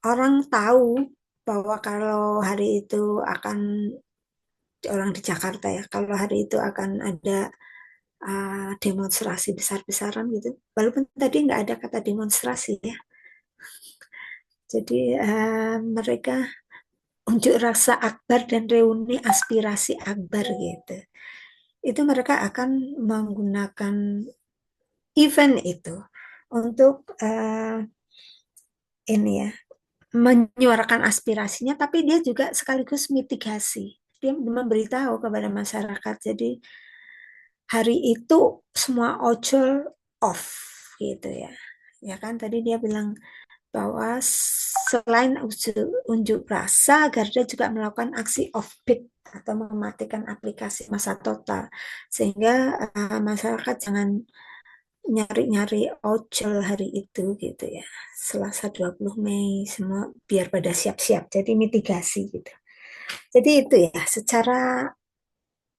orang tahu bahwa kalau hari itu akan orang di Jakarta ya, kalau hari itu akan ada demonstrasi besar-besaran gitu. Walaupun tadi nggak ada kata demonstrasi ya. Jadi mereka unjuk rasa akbar dan reuni aspirasi akbar gitu. Itu mereka akan menggunakan event itu untuk ini ya menyuarakan aspirasinya, tapi dia juga sekaligus mitigasi. Dia memberitahu kepada masyarakat. Jadi hari itu semua ojol off gitu ya. Ya kan tadi dia bilang bahwa selain unjuk rasa, Garda juga melakukan aksi off-beat atau mematikan aplikasi masa total. Sehingga masyarakat jangan nyari-nyari ojol hari itu gitu ya. Selasa 20 Mei semua biar pada siap-siap. Jadi mitigasi gitu. Jadi itu ya secara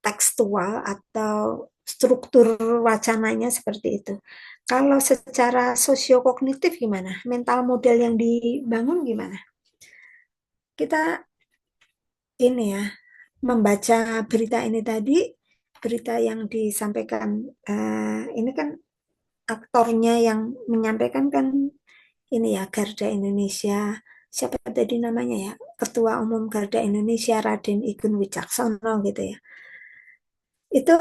tekstual atau struktur wacananya seperti itu. Kalau secara sosiokognitif gimana? Mental model yang dibangun gimana? Kita ini ya membaca berita ini tadi, berita yang disampaikan ini kan aktornya yang menyampaikan kan ini ya Garda Indonesia. Siapa tadi namanya ya? Ketua Umum Garda Indonesia Raden Igun Wicaksono gitu ya. Itu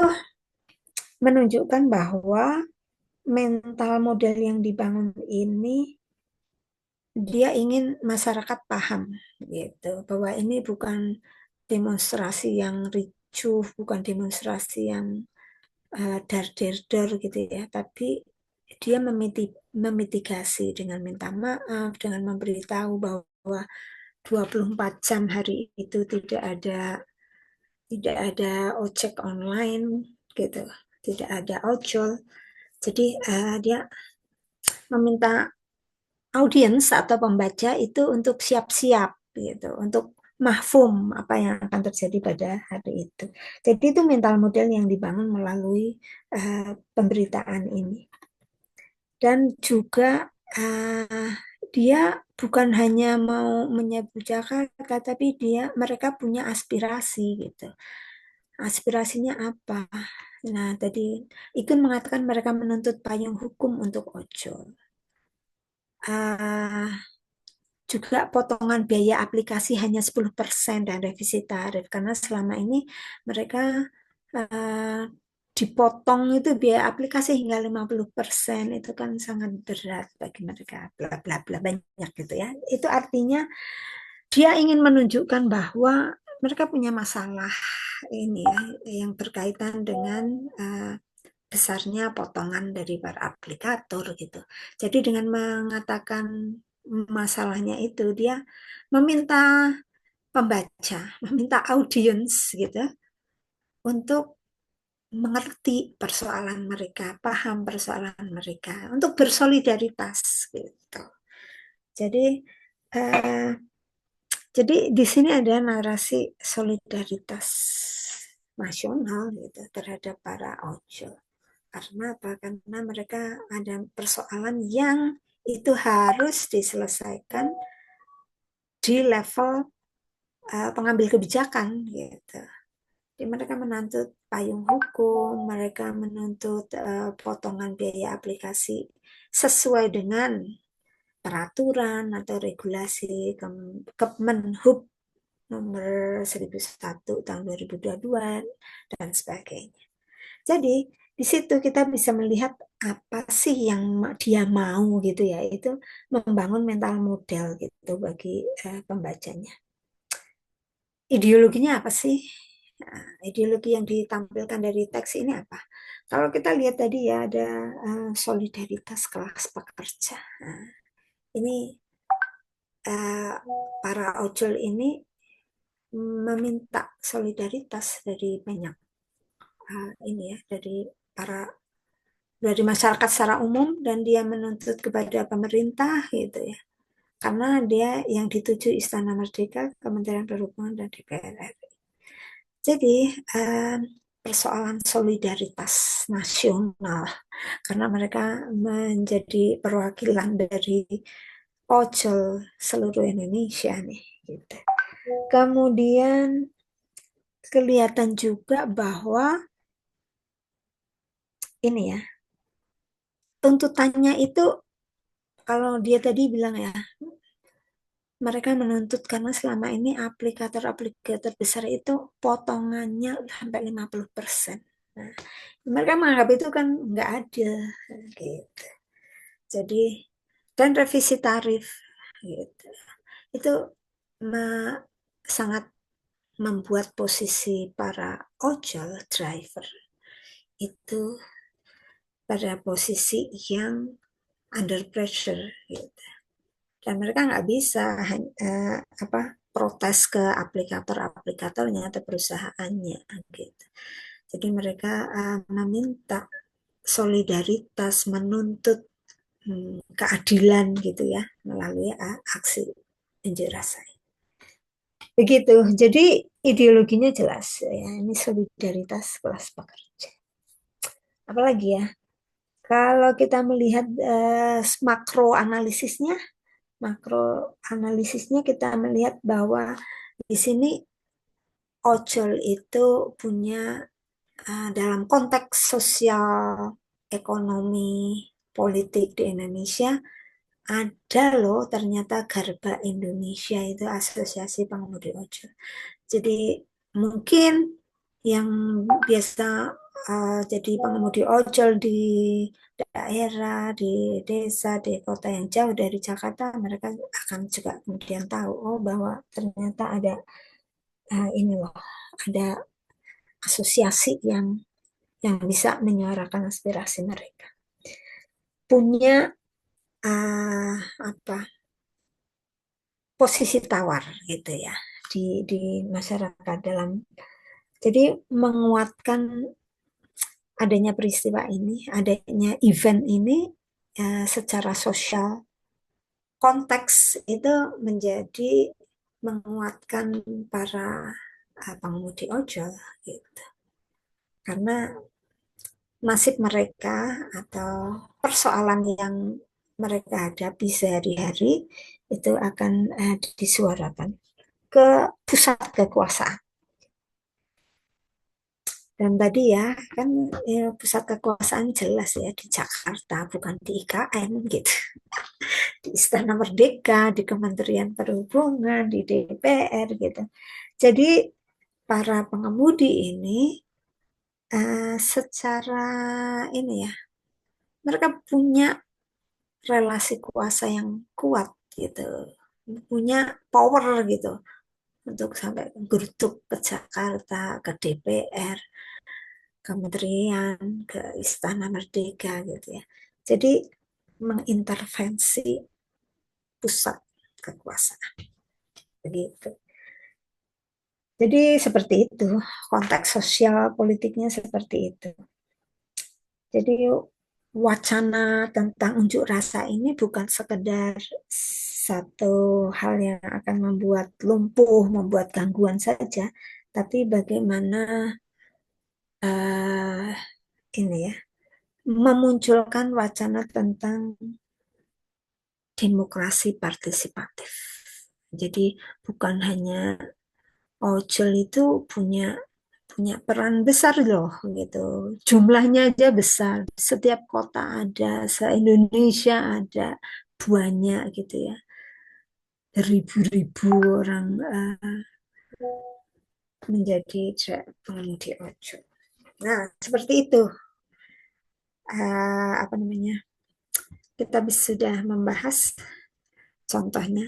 menunjukkan bahwa mental model yang dibangun ini dia ingin masyarakat paham gitu bahwa ini bukan demonstrasi yang ricuh, bukan demonstrasi yang dar der der gitu ya, tapi dia memitigasi dengan minta maaf, dengan memberitahu bahwa 24 jam hari itu tidak ada ojek online gitu, tidak ada ojol. Jadi dia meminta audiens atau pembaca itu untuk siap-siap gitu, untuk mahfum apa yang akan terjadi pada hari itu. Jadi itu mental model yang dibangun melalui pemberitaan ini. Dan juga dia bukan hanya mau menyebut Jakarta, tapi mereka punya aspirasi gitu. Aspirasinya apa? Nah, tadi Ikun mengatakan mereka menuntut payung hukum untuk ojol. Uh, Juga potongan biaya aplikasi hanya 10% dan revisi tarif karena selama ini mereka uh, dipotong itu biaya aplikasi hingga 50% itu kan sangat berat bagi mereka bla bla bla banyak gitu ya. Itu artinya dia ingin menunjukkan bahwa mereka punya masalah ini ya yang berkaitan dengan besarnya potongan dari para aplikator gitu. Jadi dengan mengatakan masalahnya itu dia meminta pembaca, meminta audiens gitu untuk mengerti persoalan mereka, paham persoalan mereka, untuk bersolidaritas gitu. Jadi eh, jadi di sini ada narasi solidaritas nasional gitu terhadap para ojol. Karena apa? Karena mereka ada persoalan yang itu harus diselesaikan di level pengambil kebijakan gitu. Jadi mereka menuntut payung hukum, mereka menuntut potongan biaya aplikasi sesuai dengan peraturan atau regulasi Kemenhub nomor 1001 tahun 2022 dan sebagainya. Jadi di situ kita bisa melihat apa sih yang dia mau gitu ya, itu membangun mental model gitu bagi pembacanya. Ideologinya apa sih? Nah, ideologi yang ditampilkan dari teks ini apa? Kalau kita lihat tadi ya ada solidaritas kelas pekerja. Nah, ini uh, para ojol ini meminta solidaritas dari banyak ini ya dari para dari masyarakat secara umum dan dia menuntut kepada pemerintah gitu ya. Karena dia yang dituju Istana Merdeka, Kementerian Perhubungan dan DPR RI. Jadi persoalan solidaritas nasional karena mereka menjadi perwakilan dari ojol seluruh Indonesia nih gitu. Kemudian kelihatan juga bahwa ini ya, tuntutannya itu kalau dia tadi bilang ya, mereka menuntut karena selama ini aplikator-aplikator besar itu potongannya sampai 50%. Nah, mereka menganggap itu kan nggak ada gitu. Jadi dan revisi tarif gitu. Itu me- sangat membuat posisi para ojol driver itu pada posisi yang under pressure gitu. Dan mereka nggak bisa apa protes ke aplikator-aplikatornya atau perusahaannya gitu. Jadi mereka meminta solidaritas, menuntut keadilan gitu ya melalui aksi unjuk rasa. Begitu. Jadi ideologinya jelas ya. Ini solidaritas kelas pekerja. Apalagi ya? Kalau kita melihat makro analisisnya kita melihat bahwa di sini ojol itu punya dalam konteks sosial, ekonomi, politik di Indonesia ada loh ternyata Garba Indonesia itu asosiasi pengemudi ojol. Jadi mungkin yang biasa jadi pengemudi ojol di daerah, di desa, di kota yang jauh dari Jakarta, mereka akan juga kemudian tahu oh bahwa ternyata ada ini loh, ada asosiasi yang bisa menyuarakan aspirasi mereka. Punya uh, apa posisi tawar gitu ya di masyarakat dalam jadi menguatkan adanya peristiwa ini, adanya event ini secara sosial konteks itu menjadi menguatkan para pengemudi ojol gitu. Karena nasib mereka atau persoalan yang mereka hadapi sehari-hari itu akan disuarakan ke pusat kekuasaan. Dan tadi ya, kan ya, pusat kekuasaan jelas ya di Jakarta, bukan di IKN gitu. Di Istana Merdeka, di Kementerian Perhubungan, di DPR gitu. Jadi para pengemudi ini secara ini ya, mereka punya relasi kuasa yang kuat gitu, punya power gitu untuk sampai geruduk ke Jakarta, ke DPR, kementerian, ke Istana Merdeka gitu ya. Jadi mengintervensi pusat kekuasaan begitu. Jadi seperti itu, konteks sosial politiknya seperti itu. Jadi wacana tentang unjuk rasa ini bukan sekedar satu hal yang akan membuat lumpuh, membuat gangguan saja, tapi bagaimana eh, ini ya, memunculkan wacana tentang demokrasi partisipatif. Jadi bukan hanya Ojol itu punya punya peran besar loh gitu. Jumlahnya aja besar. Setiap kota ada, se-Indonesia ada banyak gitu ya. Ribu-ribu orang menjadi pengemudi ojol. Nah, seperti itu. Apa namanya? Kita sudah membahas contohnya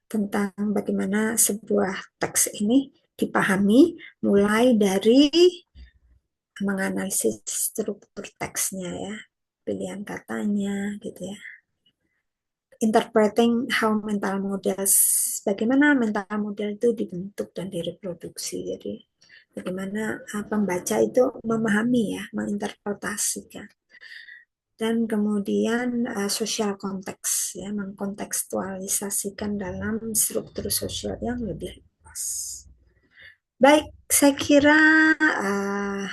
tentang bagaimana sebuah teks ini dipahami mulai dari menganalisis struktur teksnya ya, pilihan katanya gitu ya. Interpreting how mental models, bagaimana mental model itu dibentuk dan direproduksi. Jadi bagaimana pembaca itu memahami ya, menginterpretasikan. Dan kemudian social konteks ya, mengkontekstualisasikan dalam struktur sosial yang lebih luas. Baik, saya kira uh,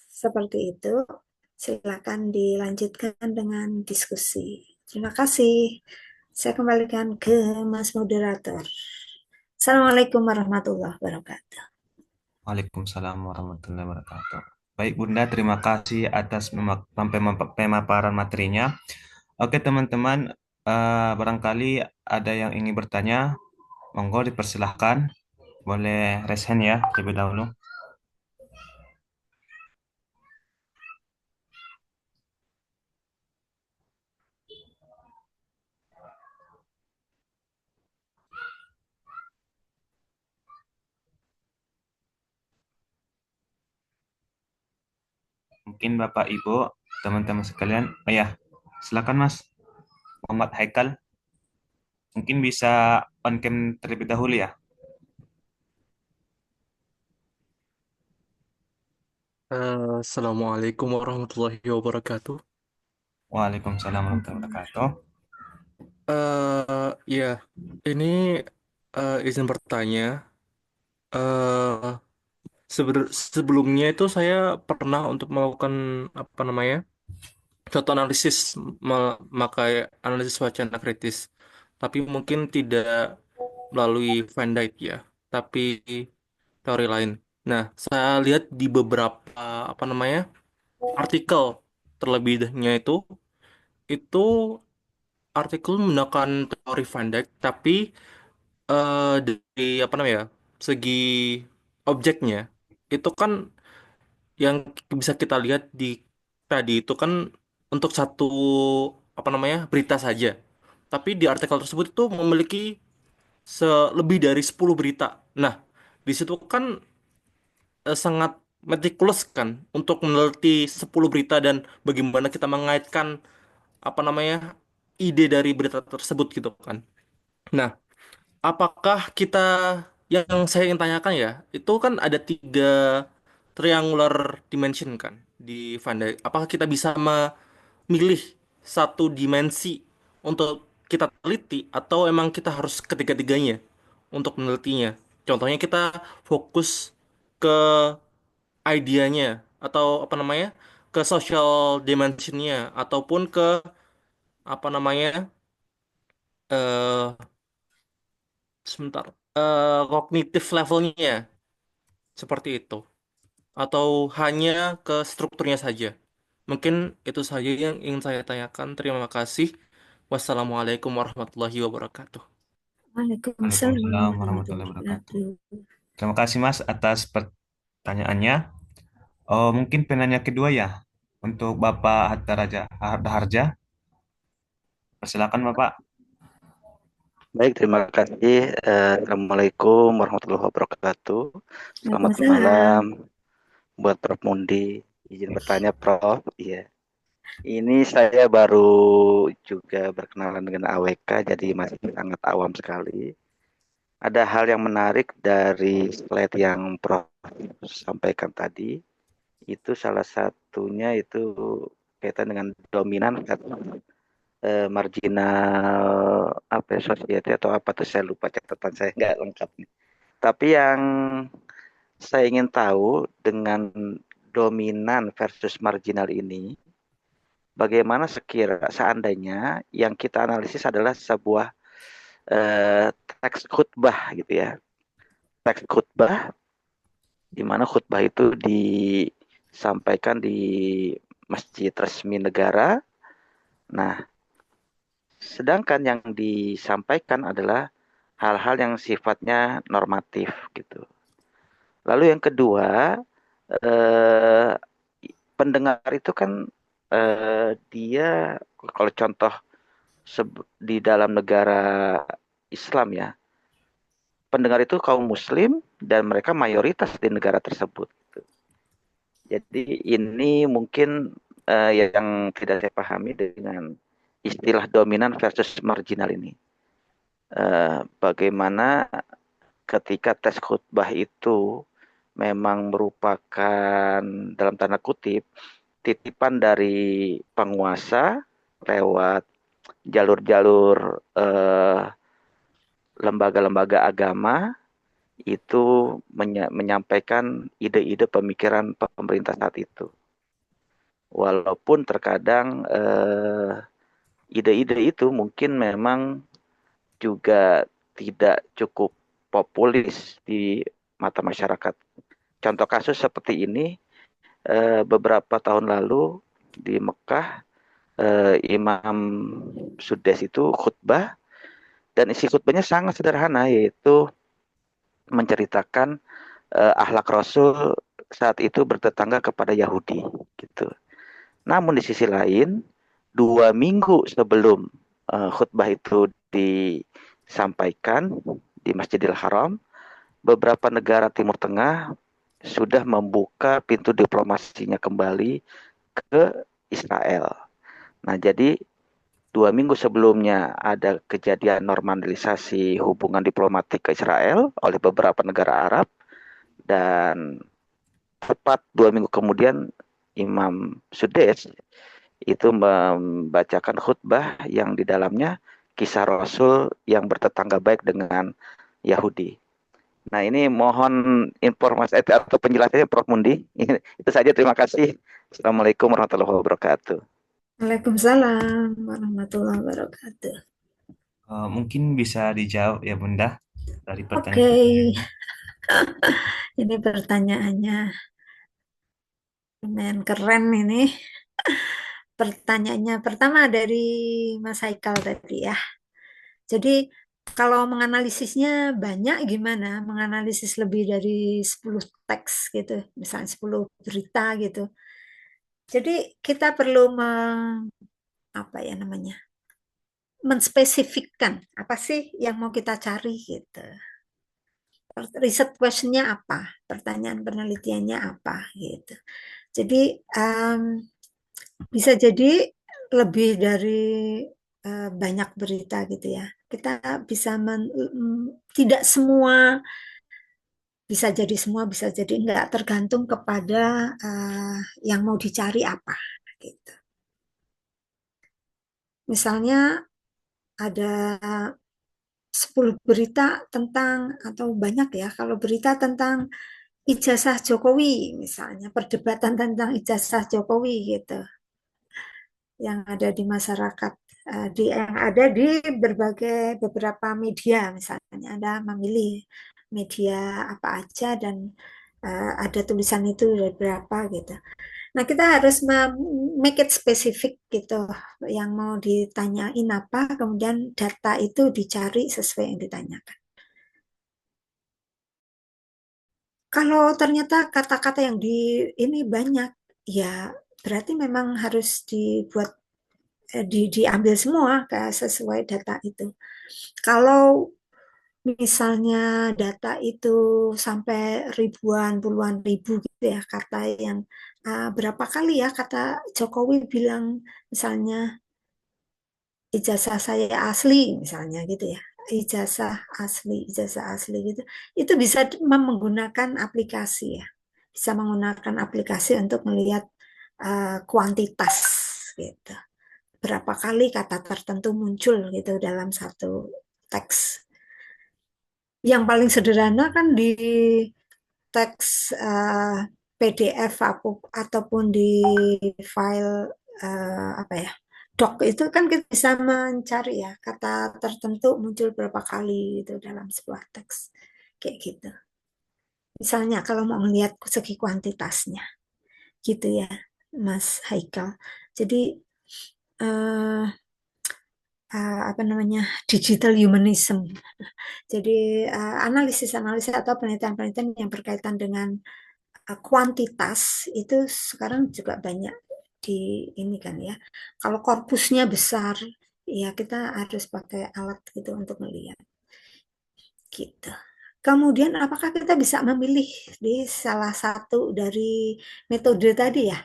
seperti itu. Silakan dilanjutkan dengan diskusi. Terima kasih. Saya kembalikan ke Mas Moderator. Assalamualaikum warahmatullahi wabarakatuh. Waalaikumsalam warahmatullahi wabarakatuh. Baik Bunda, terima kasih atas pemaparan materinya. Oke teman-teman, barangkali ada yang ingin bertanya, monggo dipersilahkan. Boleh raise hand ya terlebih dahulu. Mungkin Bapak Ibu, teman-teman sekalian, oh ya, silakan Mas Muhammad Haikal. Mungkin bisa on cam terlebih dahulu ya. Assalamualaikum warahmatullahi wabarakatuh. Waalaikumsalam warahmatullahi wabarakatuh. Ya, ini izin bertanya. eh Sebelumnya itu saya pernah untuk melakukan apa namanya suatu analisis memakai analisis wacana kritis, tapi mungkin tidak melalui Van Dijk ya, tapi teori lain. Nah, saya lihat di beberapa apa namanya artikel terlebihnya itu artikel menggunakan teori Van Dijk, tapi dari apa namanya segi objeknya itu kan yang bisa kita lihat di tadi itu kan untuk satu apa namanya berita saja. Tapi di artikel tersebut itu memiliki lebih dari 10 berita. Nah, di situ kan sangat metikulous kan untuk meneliti 10 berita dan bagaimana kita mengaitkan apa namanya ide dari berita tersebut gitu kan. Nah, apakah kita yang saya ingin tanyakan ya, itu kan ada tiga triangular dimension kan di Van Dijk. Apakah kita bisa memilih satu dimensi untuk kita teliti atau emang kita harus ketiga-tiganya untuk menelitinya? Contohnya kita fokus ke idenya atau apa namanya ke social dimensionnya ataupun ke apa namanya eh sebentar kognitif levelnya seperti itu atau hanya ke strukturnya saja. Mungkin itu saja yang ingin saya tanyakan. Terima kasih. Wassalamualaikum warahmatullahi wabarakatuh. Waalaikumsalam Waalaikumsalam warahmatullahi warahmatullahi wabarakatuh. wabarakatuh. Terima kasih Mas atas pertanyaannya. Oh, mungkin penanya kedua ya untuk Bapak Hatta Raja Harja. Persilakan Bapak. Baik, terima kasih. Assalamualaikum warahmatullahi wabarakatuh. Selamat Waalaikumsalam. malam buat Prof. Mundi. Izin bertanya, Prof. Iya. Ini saya baru juga berkenalan dengan AWK, jadi masih sangat awam sekali. Ada hal yang menarik dari slide yang Prof. sampaikan tadi. Itu salah satunya itu kaitan dengan dominan marginal apa ya, society atau apa tuh saya lupa, catatan saya nggak lengkap nih. Tapi yang saya ingin tahu dengan dominan versus marginal ini, bagaimana seandainya yang kita analisis adalah sebuah teks khutbah gitu ya. Teks khutbah di mana khutbah itu disampaikan di masjid resmi negara. Nah, sedangkan yang disampaikan adalah hal-hal yang sifatnya normatif gitu. Lalu yang kedua, eh, pendengar itu kan dia kalau contoh di dalam negara Islam ya, pendengar itu kaum muslim dan mereka mayoritas di negara tersebut. Jadi ini mungkin yang tidak saya pahami dengan istilah dominan versus marginal ini. Bagaimana ketika tes khutbah itu memang merupakan dalam tanda kutip titipan dari penguasa lewat jalur-jalur lembaga-lembaga agama itu menyampaikan ide-ide pemikiran pemerintah saat itu. Walaupun terkadang ide-ide itu mungkin memang juga tidak cukup populis di mata masyarakat. Contoh kasus seperti ini, beberapa tahun lalu di Mekah, Imam Sudais itu khutbah, dan isi khutbahnya sangat sederhana, yaitu menceritakan akhlak Rasul saat itu bertetangga kepada Yahudi gitu. Namun di sisi lain, 2 minggu sebelum khutbah itu disampaikan di Masjidil Haram, beberapa negara Timur Tengah sudah membuka pintu diplomasinya kembali ke Israel. Nah, jadi 2 minggu sebelumnya ada kejadian normalisasi hubungan diplomatik ke Israel oleh beberapa negara Arab, dan tepat 2 minggu kemudian Imam Sudais itu membacakan khutbah yang di dalamnya kisah Rasul yang bertetangga baik dengan Yahudi. Nah, ini mohon informasi atau penjelasannya Prof. Mundi. Itu saja, terima kasih. Assalamualaikum warahmatullahi wabarakatuh. Waalaikumsalam warahmatullahi wabarakatuh. Mungkin bisa dijawab ya Bunda dari Oke, pertanyaan-pertanyaan. ini pertanyaannya lumayan keren ini. Pertanyaannya pertama dari Mas Haikal tadi ya. Jadi kalau menganalisisnya banyak gimana? Menganalisis lebih dari 10 teks gitu, misalnya 10 berita gitu. Jadi kita perlu apa ya namanya? Menspesifikkan apa sih yang mau kita cari gitu. Riset questionnya apa? Pertanyaan penelitiannya apa gitu. Jadi bisa jadi lebih dari banyak berita gitu ya. Kita bisa tidak semua, bisa jadi semua, bisa jadi enggak, tergantung kepada yang mau dicari apa gitu. Misalnya ada 10 berita tentang, atau banyak ya, kalau berita tentang ijazah Jokowi misalnya, perdebatan tentang ijazah Jokowi gitu, yang ada di masyarakat, yang ada di beberapa media, misalnya Anda memilih media apa aja dan ada tulisan itu dari berapa gitu. Nah, kita harus make it spesifik gitu, yang mau ditanyain apa, kemudian data itu dicari sesuai yang ditanyakan. Kalau ternyata kata-kata yang di ini banyak, ya berarti memang harus diambil semua sesuai data itu. Kalau misalnya data itu sampai ribuan, puluhan ribu gitu ya, kata yang berapa kali ya kata Jokowi bilang misalnya ijazah saya asli misalnya gitu ya, ijazah asli gitu, itu bisa menggunakan aplikasi ya, bisa menggunakan aplikasi untuk melihat kuantitas gitu, berapa kali kata tertentu muncul gitu dalam satu teks. Yang paling sederhana kan di teks PDF ataupun di file apa ya, doc itu kan kita bisa mencari ya kata tertentu muncul berapa kali gitu dalam sebuah teks kayak gitu. Misalnya kalau mau melihat segi kuantitasnya gitu ya, Mas Haikal. Jadi eh, apa namanya, digital humanism. Jadi analisis-analisis atau penelitian-penelitian yang berkaitan dengan kuantitas itu sekarang juga banyak di ini kan ya. Kalau korpusnya besar, ya kita harus pakai alat gitu untuk melihat gitu. Kemudian apakah kita bisa memilih di salah satu dari metode tadi ya?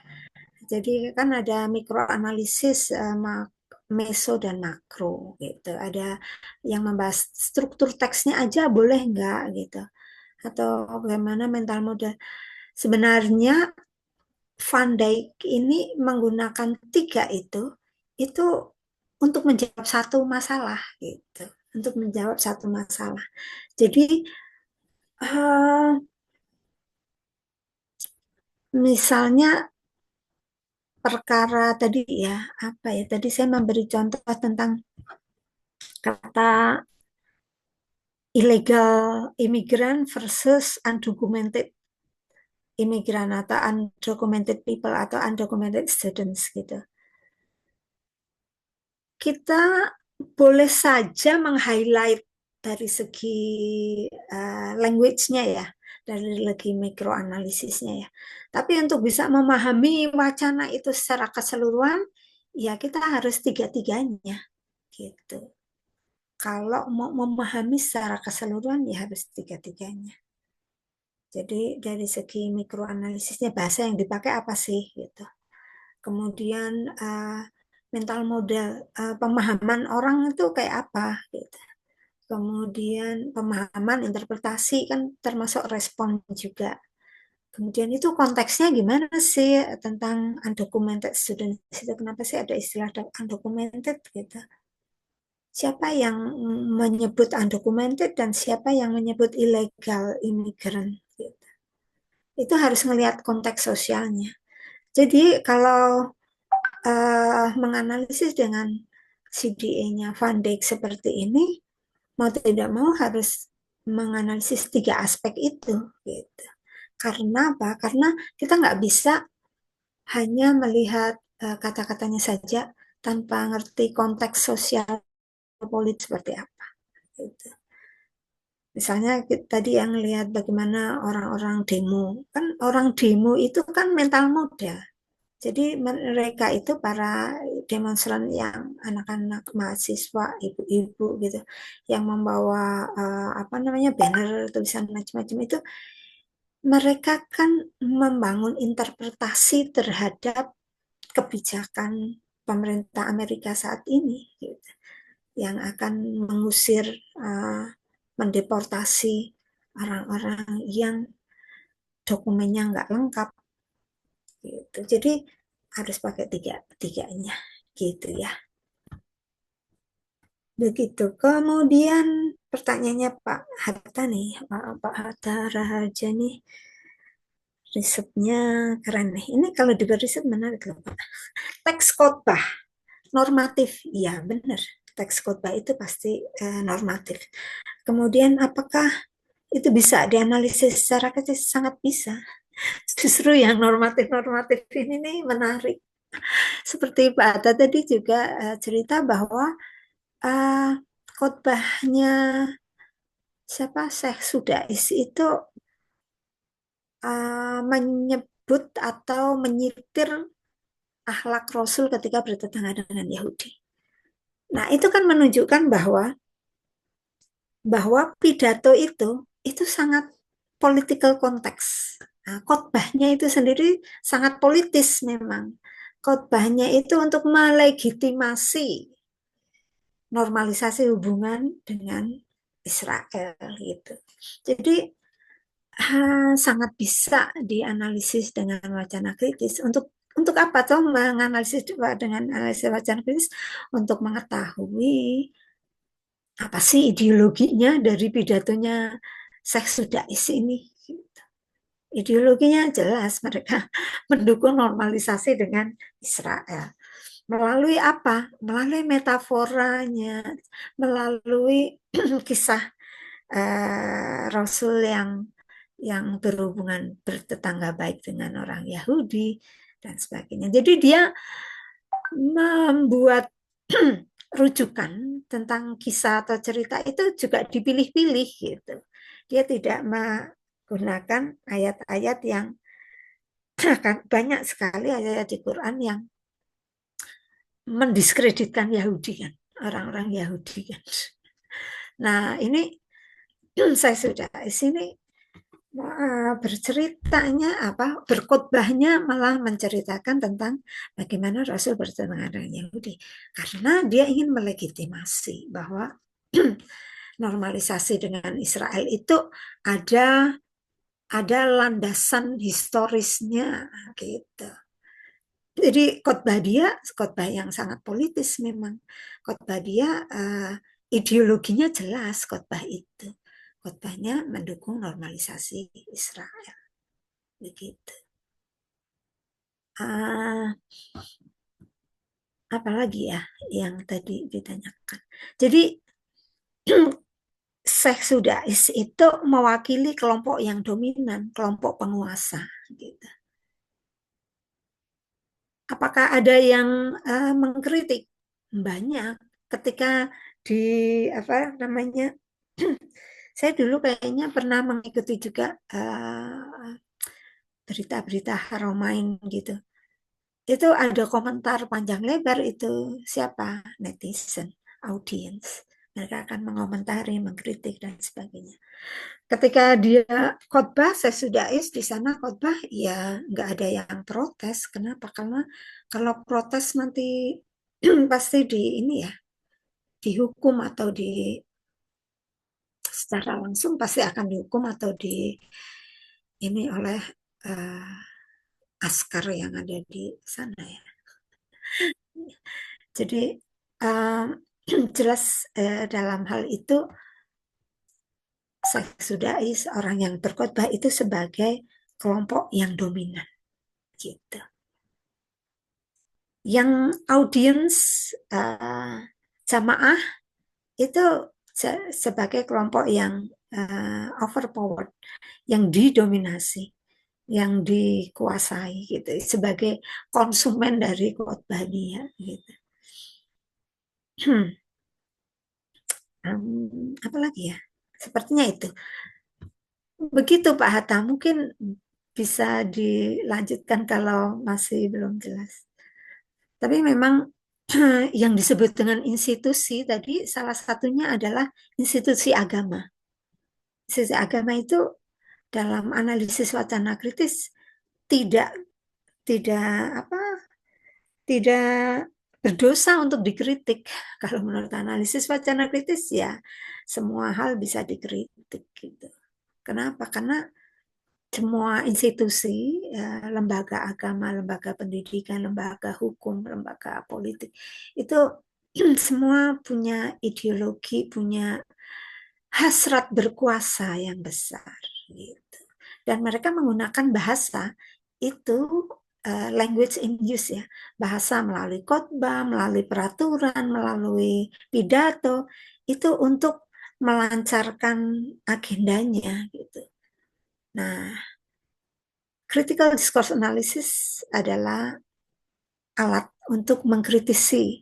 Jadi kan ada mikroanalisis, meso dan makro gitu. Ada yang membahas struktur teksnya aja boleh nggak gitu. Atau bagaimana mental model. Sebenarnya Van Dijk ini menggunakan tiga itu untuk menjawab satu masalah gitu. Untuk menjawab satu masalah. Jadi misalnya perkara tadi ya, apa ya? Tadi saya memberi contoh tentang kata illegal immigrant versus undocumented immigrant atau undocumented people atau undocumented students gitu. Kita boleh saja meng-highlight dari segi language-nya ya, dari segi mikroanalisisnya ya. Tapi untuk bisa memahami wacana itu secara keseluruhan, ya kita harus tiga-tiganya gitu. Kalau mau memahami secara keseluruhan, ya harus tiga-tiganya. Jadi dari segi mikroanalisisnya bahasa yang dipakai apa sih gitu. Kemudian mental model pemahaman orang itu kayak apa gitu. Kemudian pemahaman interpretasi kan termasuk respon juga. Kemudian itu konteksnya gimana sih tentang undocumented students itu, kenapa sih ada istilah undocumented gitu. Siapa yang menyebut undocumented dan siapa yang menyebut illegal immigrant gitu. Itu harus melihat konteks sosialnya. Jadi kalau menganalisis dengan CDA-nya Van Dijk seperti ini, mau tidak mau harus menganalisis tiga aspek itu. Gitu. Karena apa? Karena kita nggak bisa hanya melihat kata-katanya saja tanpa ngerti konteks sosial politik seperti apa. Gitu. Misalnya tadi yang lihat bagaimana orang-orang demo, kan orang demo itu kan mental model. Jadi mereka itu para demonstran yang anak-anak mahasiswa, ibu-ibu gitu, yang membawa apa namanya banner tulisan macam-macam itu, mereka kan membangun interpretasi terhadap kebijakan pemerintah Amerika saat ini, gitu, yang akan mengusir, mendeportasi orang-orang yang dokumennya nggak lengkap, gitu. Jadi harus pakai tiganya, gitu ya. Begitu. Kemudian pertanyaannya Pak Hatta nih, Pak Hatta Raharja nih, risetnya keren nih. Ini kalau di riset menarik loh Pak. Teks khotbah normatif, iya benar. Teks khotbah itu pasti normatif. Kemudian apakah itu bisa dianalisis secara kecil? Sangat bisa. Justru yang normatif-normatif ini nih menarik. Seperti Pak Hatta tadi juga cerita bahwa uh, khotbahnya siapa Syekh Sudais itu menyebut atau menyitir akhlak Rasul ketika bertetangga dengan Yahudi. Nah, itu kan menunjukkan bahwa pidato itu sangat political konteks. Nah, khotbahnya itu sendiri sangat politis memang. Khotbahnya itu untuk melegitimasi normalisasi hubungan dengan Israel gitu. Jadi sangat bisa dianalisis dengan wacana kritis. Untuk apa toh menganalisis dengan analisis wacana kritis? Untuk mengetahui apa sih ideologinya dari pidatonya Syekh Sudais ini. Gitu. Ideologinya jelas, mereka mendukung normalisasi dengan Israel. Melalui apa? Melalui metaforanya, melalui kisah Rasul yang berhubungan bertetangga baik dengan orang Yahudi dan sebagainya. Jadi dia membuat rujukan tentang kisah atau cerita itu juga dipilih-pilih gitu. Dia tidak menggunakan ayat-ayat yang banyak sekali ayat di Quran yang mendiskreditkan Yahudi kan, orang-orang Yahudi kan. Nah, ini saya sudah di sini berceritanya apa berkhotbahnya malah menceritakan tentang bagaimana Rasul bertemu dengan Yahudi karena dia ingin melegitimasi bahwa normalisasi dengan Israel itu ada ada landasan historisnya gitu. Jadi khotbah yang sangat politis memang. Khotbah dia ideologinya jelas khotbah itu. Khotbahnya mendukung normalisasi Israel. Begitu. Uh, Apalagi ya yang tadi ditanyakan. Jadi Syekh Sudais itu mewakili kelompok yang dominan, kelompok penguasa. Gitu. Apakah ada yang mengkritik? Banyak. Ketika di apa namanya, saya dulu kayaknya pernah mengikuti juga berita-berita Haramain gitu. Itu ada komentar panjang lebar itu siapa netizen, audiens. Mereka akan mengomentari, mengkritik dan sebagainya. Ketika dia khotbah, saya sudah di sana khotbah, ya nggak ada yang protes. Kenapa? Karena kalau protes nanti pasti di ini ya, dihukum atau di secara langsung pasti akan dihukum atau di ini oleh uh, askar yang ada di sana ya. Jadi um, jelas dalam hal itu saya sudah orang yang berkhotbah itu sebagai kelompok yang dominan gitu. Yang audiens jamaah itu sebagai kelompok yang overpowered, yang didominasi, yang dikuasai gitu, sebagai konsumen dari khotbah dia gitu. Apa lagi ya? Sepertinya itu. Begitu Pak Hatta, mungkin bisa dilanjutkan kalau masih belum jelas. Tapi memang yang disebut dengan institusi tadi salah satunya adalah institusi agama. Institusi agama itu dalam analisis wacana kritis tidak tidak apa tidak berdosa untuk dikritik. Kalau menurut analisis wacana kritis ya semua hal bisa dikritik gitu. Kenapa? Karena semua institusi, lembaga agama, lembaga pendidikan, lembaga hukum, lembaga politik, itu semua punya ideologi, punya hasrat berkuasa yang besar. Gitu. Dan mereka menggunakan bahasa itu language in use ya, bahasa melalui khotbah, melalui peraturan, melalui pidato, itu untuk melancarkan agendanya gitu. Nah, critical discourse analysis adalah alat untuk mengkritisi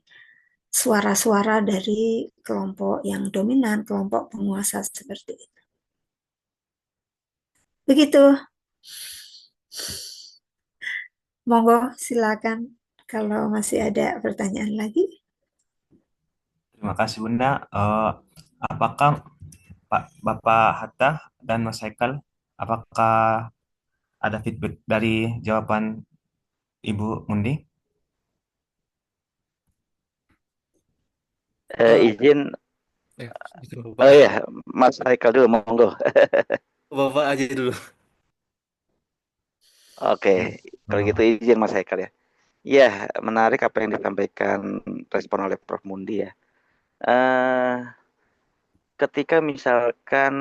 suara-suara dari kelompok yang dominan, kelompok penguasa seperti itu. Begitu. Monggo silakan kalau masih ada pertanyaan lagi. Terima kasih Bunda. Apakah Bapak Hatta dan Mas Haikal, apakah ada feedback dari jawaban Ibu Mundi? Eh, Izin, ya, izin oh Bapak. ya, Mas Haikal dulu, monggo. Bapak aja dulu. Oke, kalau gitu Oh, izin Mas Haikal ya. Iya, menarik apa yang disampaikan respon oleh Prof. Mundi ya. Eh, Ketika misalkan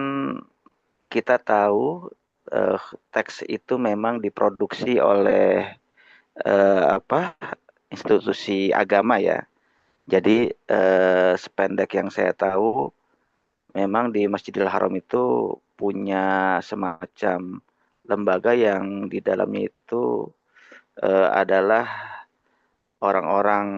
kita tahu teks itu memang diproduksi oleh institusi agama ya. Jadi sependek yang saya tahu, memang di Masjidil Haram itu punya semacam lembaga yang di dalamnya itu adalah orang-orang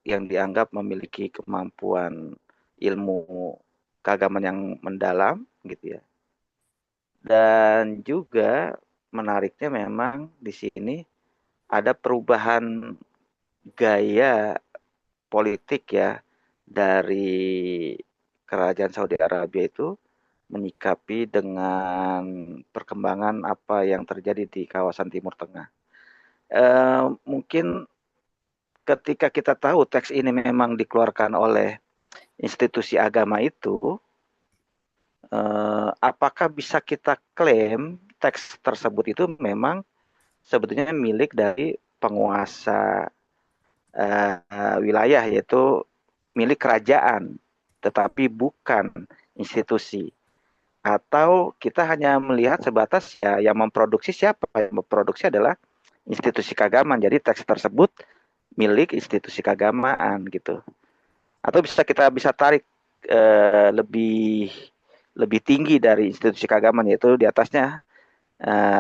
yang dianggap memiliki kemampuan ilmu keagamaan yang mendalam gitu ya. Dan juga menariknya memang di sini ada perubahan gaya politik ya dari kerajaan Saudi Arabia itu menyikapi dengan perkembangan apa yang terjadi di kawasan Timur Tengah. Mungkin ketika kita tahu teks ini memang dikeluarkan oleh institusi agama itu, apakah bisa kita klaim teks tersebut itu memang sebetulnya milik dari penguasa wilayah, yaitu milik kerajaan, tetapi bukan institusi. Atau kita hanya melihat sebatas ya yang memproduksi siapa? Yang memproduksi adalah institusi keagamaan. Jadi teks tersebut milik institusi keagamaan gitu. Atau kita bisa tarik lebih tinggi dari institusi keagamaan, yaitu di atasnya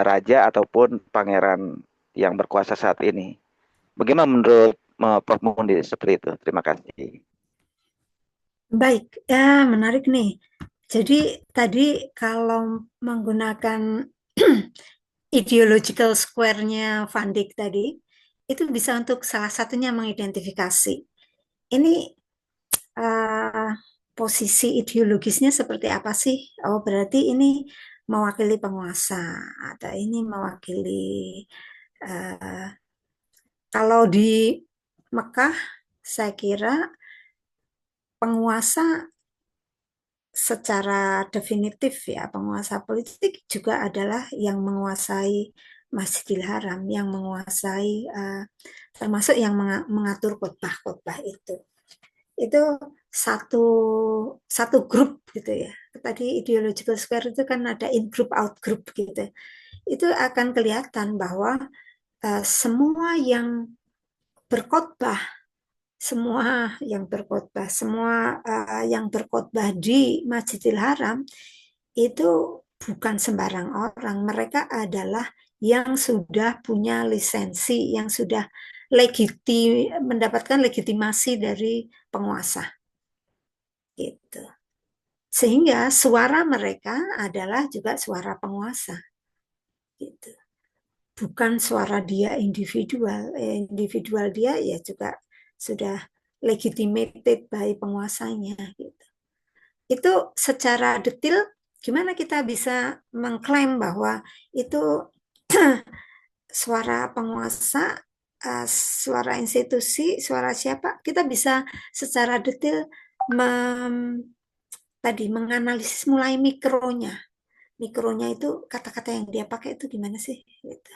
raja ataupun pangeran yang berkuasa saat ini. Bagaimana menurut Prof. Mundi seperti itu? Terima kasih. Baik, ya menarik nih. Jadi tadi kalau menggunakan ideological square-nya Van Dijk tadi, itu bisa untuk salah satunya mengidentifikasi. Ini uh, posisi ideologisnya seperti apa sih? Oh, berarti ini mewakili penguasa atau ini mewakili uh, kalau di Mekah, saya kira penguasa secara definitif ya, penguasa politik juga adalah yang menguasai Masjidil Haram, yang menguasai termasuk yang mengatur khotbah-khotbah itu. Itu satu satu grup gitu ya. Tadi ideological square itu kan ada in group out group gitu. Itu akan kelihatan bahwa semua yang berkhotbah, semua yang berkhotbah di Masjidil Haram itu bukan sembarang orang. Mereka adalah yang sudah punya lisensi, yang sudah mendapatkan legitimasi dari penguasa. Gitu. Sehingga suara mereka adalah juga suara penguasa. Gitu. Bukan suara dia individual. Individual dia ya juga sudah legitimated by penguasanya. Gitu. Itu secara detail gimana kita bisa mengklaim bahwa itu suara penguasa, suara institusi, suara siapa? Kita bisa secara detail menganalisis mulai mikronya. Mikronya itu kata-kata yang dia pakai itu gimana sih? Gitu.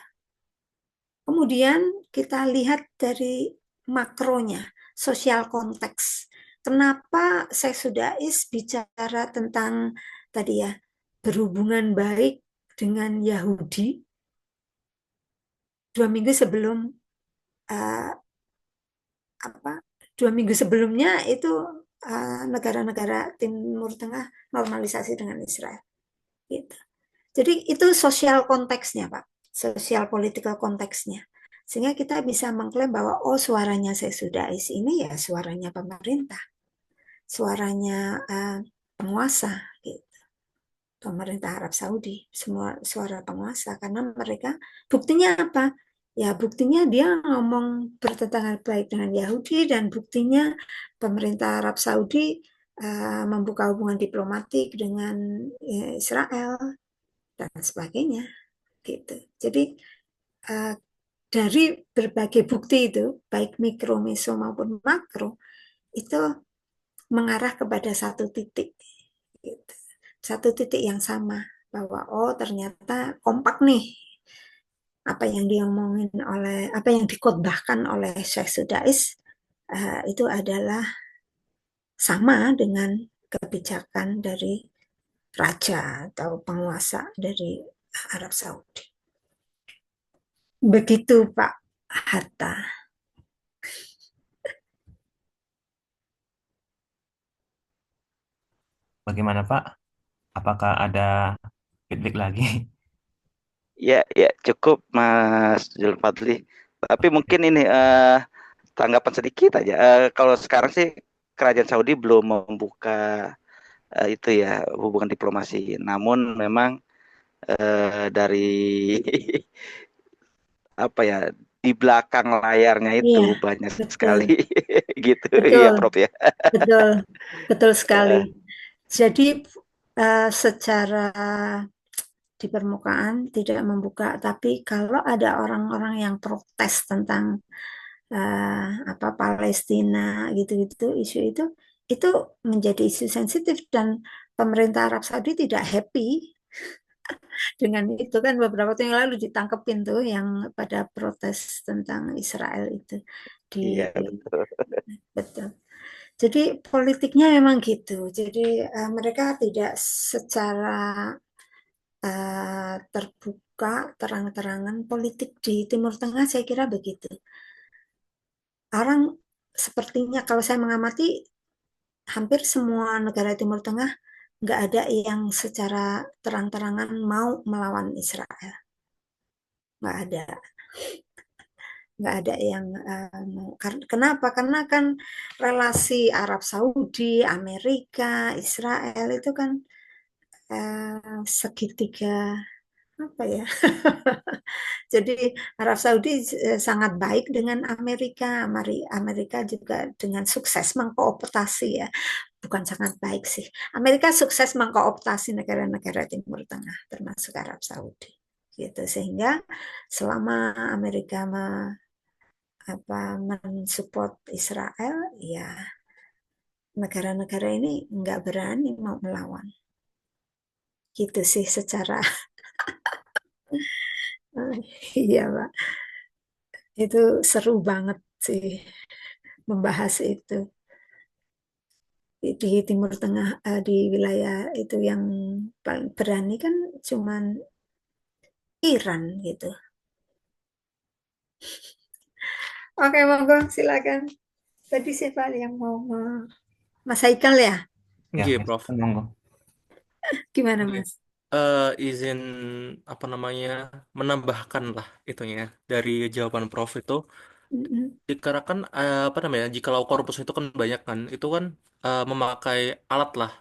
Kemudian kita lihat dari makronya, sosial konteks. Kenapa saya Sudais bicara tentang tadi ya berhubungan baik dengan Yahudi 2 minggu sebelum uh, apa 2 minggu sebelumnya itu negara-negara Timur Tengah normalisasi dengan Israel. Gitu. Jadi itu sosial konteksnya, Pak. Sosial political konteksnya. Sehingga kita bisa mengklaim bahwa oh suaranya Sesudais ini ya suaranya pemerintah. Suaranya penguasa gitu. Pemerintah Arab Saudi, semua suara penguasa karena mereka buktinya apa? Ya buktinya dia ngomong bertentangan baik dengan Yahudi dan buktinya pemerintah Arab Saudi membuka hubungan diplomatik dengan Israel dan sebagainya gitu. Jadi dari berbagai bukti itu baik mikro, meso maupun makro itu mengarah kepada satu titik gitu. Satu titik yang sama bahwa oh ternyata kompak nih apa yang apa yang dikhotbahkan oleh Syekh Sudais itu adalah sama dengan kebijakan dari raja atau penguasa dari Arab Saudi. Begitu Pak Hatta. Bagaimana Pak? Apakah ada feedback lagi? Ya, ya cukup Mas Zulfadli. Tapi mungkin ini tanggapan sedikit aja. Kalau sekarang sih Kerajaan Saudi belum membuka itu ya hubungan diplomasi. Namun memang dari apa ya di belakang layarnya itu Iya, banyak betul, sekali gitu ya betul, Prof ya. betul, betul sekali. Eh, Jadi secara di permukaan tidak membuka, tapi kalau ada orang-orang yang protes tentang apa Palestina gitu-gitu itu menjadi isu sensitif dan pemerintah Arab Saudi tidak happy dengan itu kan beberapa tahun yang lalu ditangkepin tuh yang pada protes tentang Israel itu di iya betul. betul. Jadi politiknya memang gitu. Jadi mereka tidak secara terbuka terang-terangan politik di Timur Tengah saya kira begitu. Orang sepertinya kalau saya mengamati hampir semua negara Timur Tengah nggak ada yang secara terang-terangan mau melawan Israel. Nggak ada. Nggak ada yang mau. Kenapa? Karena kan relasi Arab Saudi, Amerika, Israel itu kan segitiga apa ya? Jadi Arab Saudi sangat baik dengan Amerika. Amerika juga dengan sukses mengkooptasi ya, bukan sangat baik sih. Amerika sukses mengkooptasi negara-negara Timur Tengah, termasuk Arab Saudi. Gitu sehingga selama Amerika apa mensupport Israel, ya negara-negara ini nggak berani mau melawan. Gitu sih secara iya Pak. Itu seru banget sih membahas itu. Di Timur Tengah, di wilayah itu yang paling berani kan cuman Iran gitu. Oke, monggo silakan. Tadi siapa yang mau Mas Haikal ya? Ya, Iya, ya, Prof. monggo. Gimana Iya. Mas? Izin apa namanya menambahkan lah itunya dari jawaban Prof itu Mm-mm. dikarenakan apa namanya jikalau korpus itu kan banyak kan itu kan memakai alat lah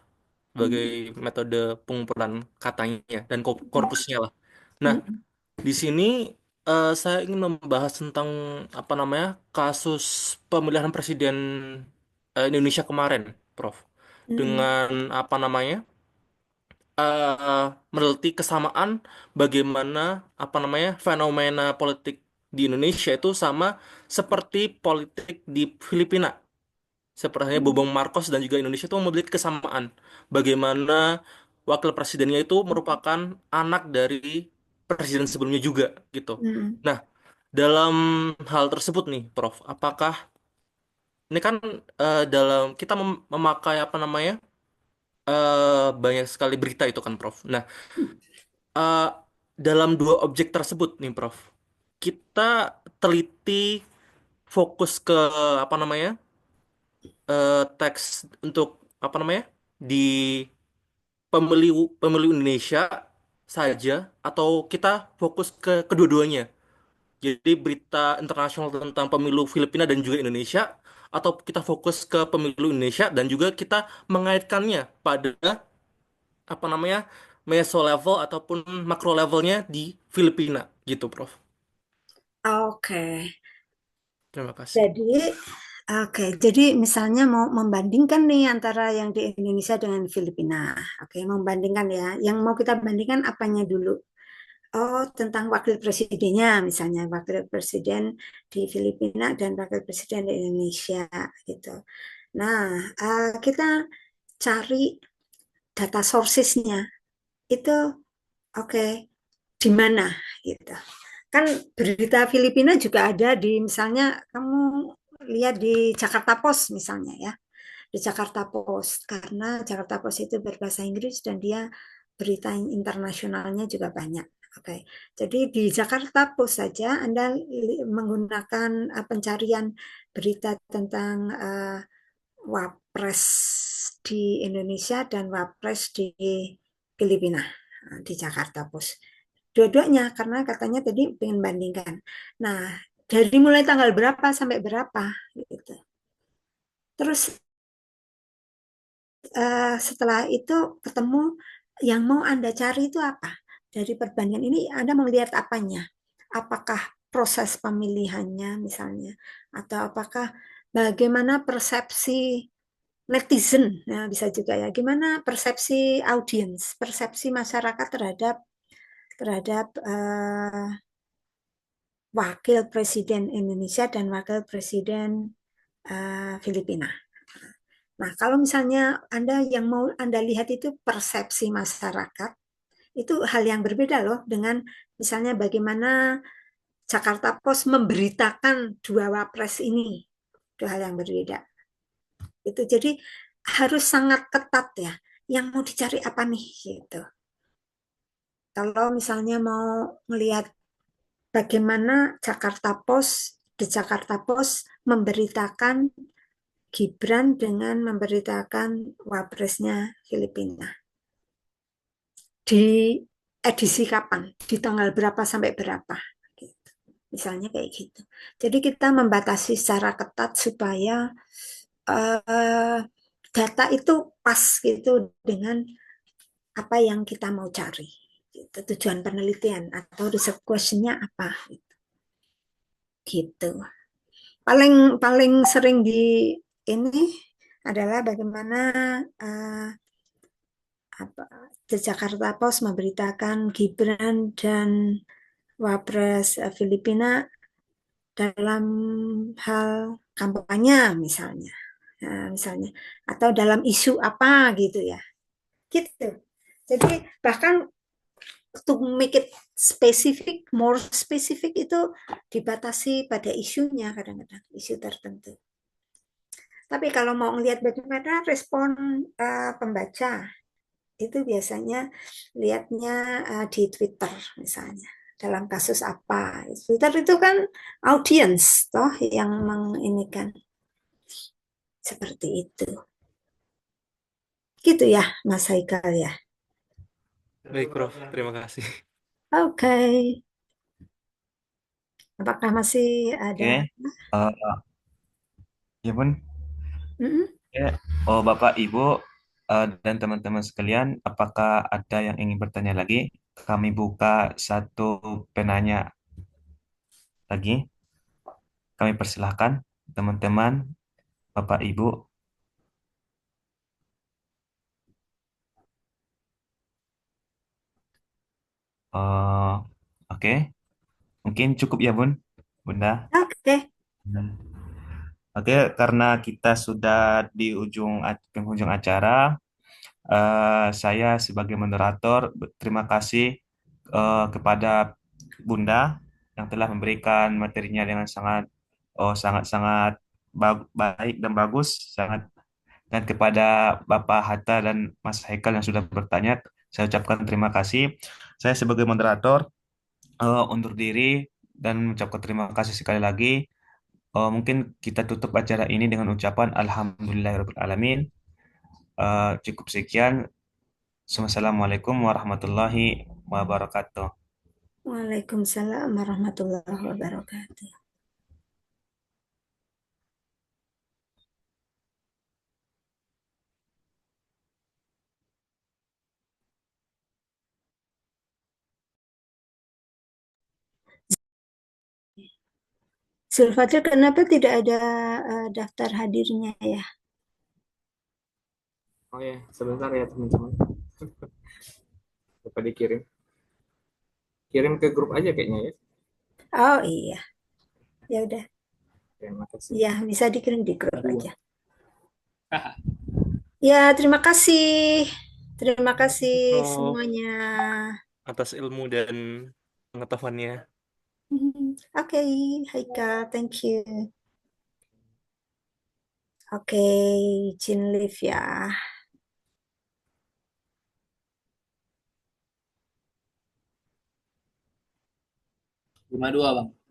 sebagai metode pengumpulan katanya dan korpusnya lah. Nah, Mm-mm. di sini saya ingin membahas tentang apa namanya kasus pemilihan presiden Indonesia kemarin, Prof. Mm-mm. Dengan apa namanya meneliti kesamaan bagaimana apa namanya fenomena politik di Indonesia itu sama seperti politik di Filipina. Sepertinya Bobong Marcos dan juga Indonesia itu memiliki kesamaan. Bagaimana wakil presidennya itu merupakan anak dari presiden sebelumnya juga gitu. Mm-mm. Nah, dalam hal tersebut nih, Prof, apakah ini kan dalam kita memakai apa namanya banyak sekali berita itu kan, Prof. Nah, eh, dalam dua objek tersebut nih, Prof, kita teliti fokus ke apa namanya teks untuk apa namanya di pemilu pemilu Indonesia saja atau kita fokus ke kedua-duanya. Jadi berita internasional tentang pemilu Filipina dan juga Indonesia atau kita fokus ke pemilu Indonesia dan juga kita mengaitkannya pada apa namanya meso level ataupun makro levelnya di Filipina gitu, Prof. Oke. Terima kasih. Jadi, oke. Jadi misalnya mau membandingkan nih antara yang di Indonesia dengan Filipina. Oke, membandingkan ya. Yang mau kita bandingkan apanya dulu? Oh, tentang wakil presidennya, misalnya wakil presiden di Filipina dan wakil presiden di Indonesia, gitu. Nah, kita cari data sourcesnya itu, oke, di mana, gitu. Kan berita Filipina juga ada di, misalnya kamu lihat di Jakarta Post misalnya ya, di Jakarta Post karena Jakarta Post itu berbahasa Inggris dan dia berita internasionalnya juga banyak. Oke, jadi di Jakarta Post saja Anda menggunakan pencarian berita tentang Wapres di Indonesia dan Wapres di Filipina di Jakarta Post. Dua-duanya karena katanya tadi pengen bandingkan. Nah, dari mulai tanggal berapa sampai berapa gitu. Terus setelah itu ketemu yang mau Anda cari itu apa? Dari perbandingan ini Anda mau lihat apanya? Apakah proses pemilihannya misalnya? Atau apakah bagaimana persepsi netizen? Nah, bisa juga ya. Gimana persepsi audiens, persepsi masyarakat terhadap terhadap wakil presiden Indonesia dan wakil presiden Filipina. Nah, kalau misalnya Anda yang mau Anda lihat itu persepsi masyarakat, itu hal yang berbeda loh dengan misalnya bagaimana Jakarta Post memberitakan dua wapres ini. Itu hal yang berbeda. Itu jadi harus sangat ketat ya. Yang mau dicari apa nih gitu. Kalau misalnya mau melihat bagaimana Jakarta Post di Jakarta Post memberitakan Gibran dengan memberitakan wapresnya Filipina. Di edisi kapan, di tanggal berapa sampai berapa, gitu. Misalnya kayak gitu. Jadi kita membatasi secara ketat supaya uh, data itu pas gitu dengan apa yang kita mau cari. Gitu. Tujuan penelitian atau research questionnya apa. Gitu. Paling paling sering di ini adalah bagaimana uh, apa, The Jakarta Post memberitakan Gibran dan Wapres Filipina dalam hal kampanye misalnya. Nah, misalnya atau dalam isu apa gitu ya. Gitu. Jadi bahkan to make it specific, more specific itu dibatasi pada isunya kadang-kadang, isu tertentu. Tapi kalau mau ngelihat bagaimana respon pembaca, itu biasanya lihatnya di Twitter misalnya. Dalam kasus apa? Twitter itu kan audiens toh yang menginikan seperti itu. Gitu ya, Mas Haikal ya. Baik, Prof. Terima kasih. Oke. Apakah masih ada? Oke. Eh, ya pun. Mm-mm. Ya. Oh, Bapak, Ibu, dan teman-teman sekalian, apakah ada yang ingin bertanya lagi? Kami buka satu penanya lagi. Kami persilahkan, teman-teman, Bapak, Ibu. Eh, oke, mungkin cukup ya, Bunda. Oke. Oke, karena kita sudah di penghujung acara, saya sebagai moderator terima kasih kepada Bunda yang telah memberikan materinya dengan sangat baik dan bagus, sangat, dan kepada Bapak Hatta dan Mas Haikal yang sudah bertanya, saya ucapkan terima kasih. Saya sebagai moderator undur diri dan mengucapkan terima kasih sekali lagi. Mungkin kita tutup acara ini dengan ucapan Alhamdulillahirrahmanirrahim. Cukup sekian. Wassalamualaikum warahmatullahi wabarakatuh. Waalaikumsalam warahmatullahi wabarakatuh. Zulfadil, kenapa tidak ada daftar hadirnya ya? Oh ya, sebentar ya teman-teman. Coba dikirim. Kirim ke grup aja kayaknya ya. Oh iya, ya udah. Terima kasih. Ya, bisa dikirim di grup Aduh. aja. Ya, terima kasih. Terima kasih Prof, semuanya. atas ilmu dan pengetahuannya. Oke, Haika, thank you. Oke, izin live ya. 5-2 Bang.